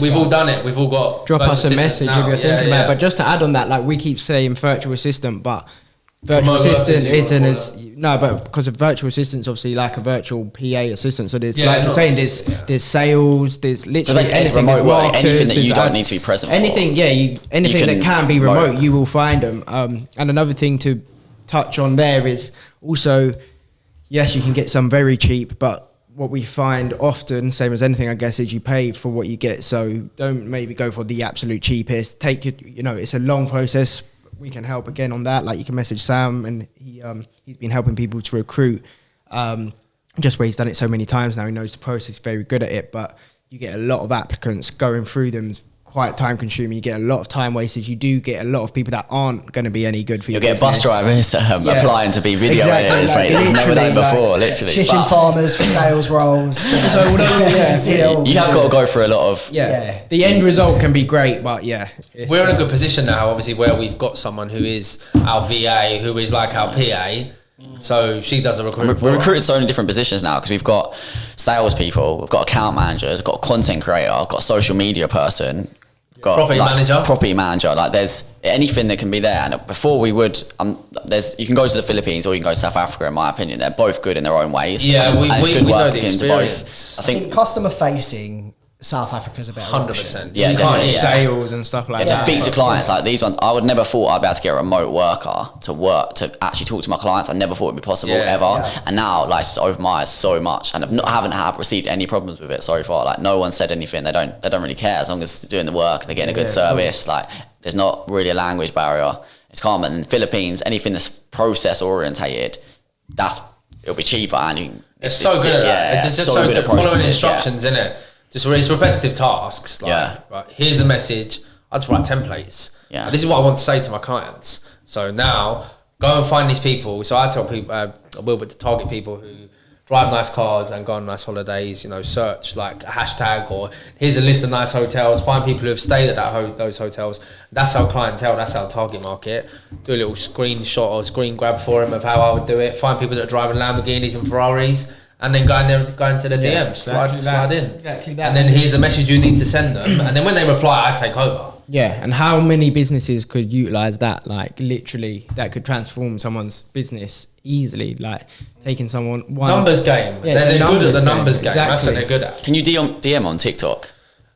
we've all done it. We've all got. Drop us a message if you're thinking about it. But just to add on that, like, we keep saying virtual assistant, but virtual assistant isn't as but because of virtual assistants, obviously, like a virtual PA assistant. So there's like you're saying, there's sales, there's literally anything, remote work, anything that you don't need to be present anything, for. Anything that can be remote, you will find them. And another thing to touch on there is also, yes, you can get some very cheap, but what we find often, same as anything, I guess, is you pay for what you get. So don't maybe go for the absolute cheapest. Take it, it's a long process. We can help again on that. Like, you can message Sam, and he's been helping people to recruit. Just where he's done it so many times now, he knows the process, very good at it. But you get a lot of applicants, going through them is quite time consuming. You get a lot of time wasters. You do get a lot of people that aren't going to be any good for you. You'll get bus drivers applying to be video editors, right? They've never done it before, literally. Chicken farmers for sales roles. You have got to go through a lot of... The end result can be great, but we're in a good position now, obviously, where we've got someone who is our VA, who is like our PA. So she does a recruitment. We're recruiting so many different positions now, because we've got salespeople, we've got account managers, we've got a content creator, we've got a social media person, got property manager. Like, there's anything that can be there. And before we would, you can go to the Philippines or you can go to South Africa. In my opinion, they're both good in their own ways. Yeah, and it's good we know working the into both. I think customer facing, South Africa's a better 100%. Yeah, definitely. Sales and stuff like that. To speak to clients like these ones, I would never thought I'd be able to get a remote worker to actually talk to my clients. I never thought it'd be possible ever. Yeah. And now, like, it's opened my eyes so much, and I haven't received any problems with it so far. Like, no one said anything. They don't really care, as long as they're doing the work, they're getting a good service. Cool. Like, there's not really a language barrier. It's calm. And in the Philippines, anything that's process orientated, it'll be cheaper, and it's so good at that. It's just so good at following instructions, isn't it? Just it's repetitive tasks. Like, right, here's the message. I just write templates. Yeah. This is what I want to say to my clients. So now, go and find these people. So I tell people, Wilbert, to target people who drive nice cars and go on nice holidays. Search like a hashtag, or here's a list of nice hotels. Find people who have stayed at those hotels. That's our clientele. That's our target market. Do a little screenshot or screen grab for them of how I would do it. Find people that are driving Lamborghinis and Ferraris. And then go into the DMs, slide in. Exactly that. And then here's a message you need to send them. And then when they reply, I take over. Yeah, and how many businesses could utilise that? Like, literally, that could transform someone's business easily. Like, taking someone... Numbers game. They're good at the numbers game. Exactly. That's what they're good at. Can you DM on TikTok?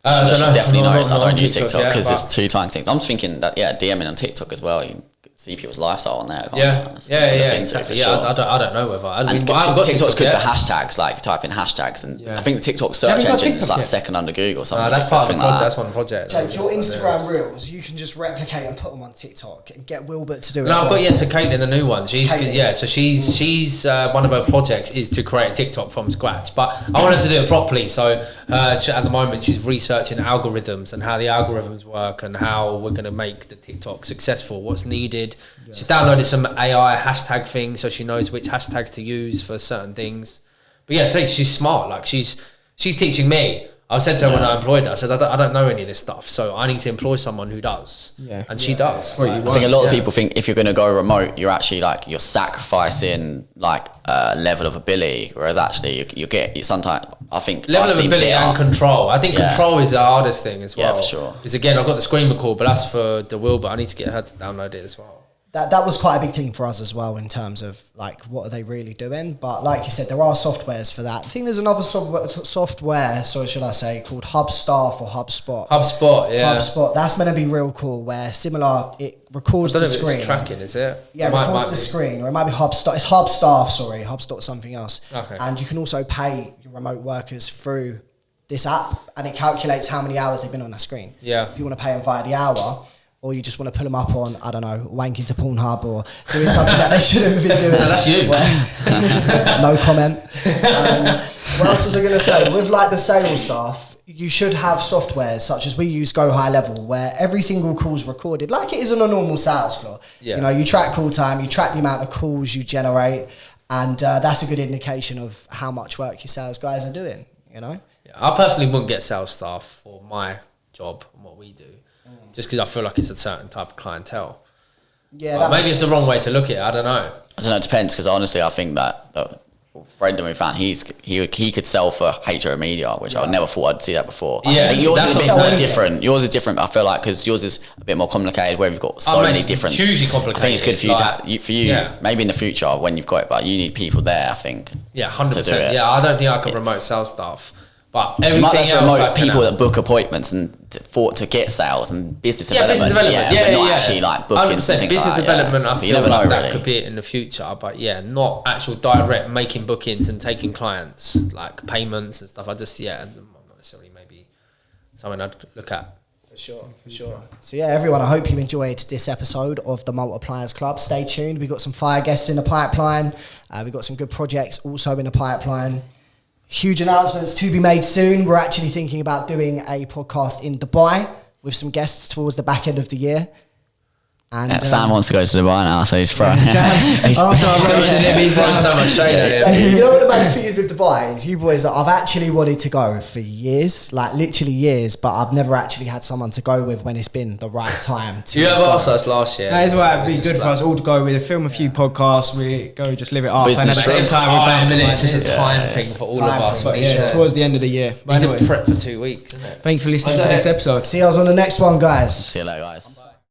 I should definitely notice. I don't use TikTok because it's 2 times TikTok. I'm thinking that, DMing on TikTok as well. You see people's lifestyle on there. Exactly. Sure. I don't know whether. TikTok's good for hashtags. Like, if you type in hashtags, and I think the TikTok search engine is like second under Google or something. That's part of the project. That's one project. Jake, your Instagram reels, you can just replicate and put them on TikTok and get Wilbert to do it. No, I've got so Caitlin, the new one. She's good, so she's one of her projects is to create a TikTok from scratch. But I want her to do it properly. So at the moment, she's researching algorithms and how the algorithms work and how we're going to make the TikTok successful. What's needed. She's downloaded some AI hashtag things, so she knows which hashtags to use for certain things. But yeah, so she's smart. Like she's teaching me. I said to her when I employed her, I said, I don't know any of this stuff, so I need to employ someone who does. Yeah. And she does. I think a lot of people think if you're going to go remote, you're actually like, you're sacrificing like a level of ability, whereas actually you sometimes, I think... Level of ability and control. I think control is the hardest thing as well. Yeah, for sure. Because again, I've got the screen record, but that's for the will, but I need to get her to download it as well. That was quite a big thing for us as well in terms of like what are they really doing, but like you said, there are softwares for that. I think there's another software, so should I say, called HubStaff or HubSpot. HubSpot. That's meant to be real cool, where similar, it records the screen. It's tracking, is it? Yeah, it records the screen, or it might be HubStaff. It's HubStaff, sorry, HubSpot something else. Okay. And you can also pay your remote workers through this app, and it calculates how many hours they've been on that screen. Yeah. If you want to pay them via the hour, or you just want to pull them up on, I don't know, wanking to Pornhub or doing something that they shouldn't have been doing. No, that's you. No comment. What else was I going to say? With like the sales staff, you should have softwares such as we use Go High Level, where every single call is recorded like it is on a normal sales floor. Yeah. You know, you track call time, you track the amount of calls you generate, and that's a good indication of how much work your sales guys are doing, you know? Yeah, I personally wouldn't get sales staff for my job and what we do. Just because I feel like it's a certain type of clientele. Yeah, maybe it's the wrong way to look at it. I don't know. It depends, because honestly, I think that Brendan we found, he could sell for HR media, which I never thought I'd see that before. Yeah, I think yours is a bit more different. Yours is different. I feel like because yours is a bit more complicated, where you've got so many different. Hugely complicated. I think it's good for you, maybe in the future when you've got it, but you need people there. I think. Yeah, 100%. Yeah, I don't think I could remote sales staff. But everything else, remote people that book appointments and to get sales and business development. Business development. But not actually like booking. 100% business development. I feel like that really could be it in the future, but not actual direct making bookings and taking clients like payments and stuff. I just not necessarily maybe something I'd look at. For sure. So everyone, I hope you enjoyed this episode of the Multipliers Club. Stay tuned. We've got some fire guests in the pipeline. We've got some good projects also in the pipeline. Huge announcements to be made soon. We're actually thinking about doing a podcast in Dubai with some guests towards the back end of the year. And Sam wants to go to Dubai now, so he's throwing. He's throwing so much shade at him. You know what the main thing is with Dubai is, you boys, I've actually wanted to go for years, like literally years, but I've never actually had someone to go with when it's been the right time. You have asked us last year. That is why it'd be good for us all to go. We film a few podcasts, we go just live it up. Business and at the same time, it's just a time thing for all of us. Towards the end of the year. He's a prep for 2 weeks, isn't it? Thanks for listening to this episode. See you on the next one, guys. See you later, guys.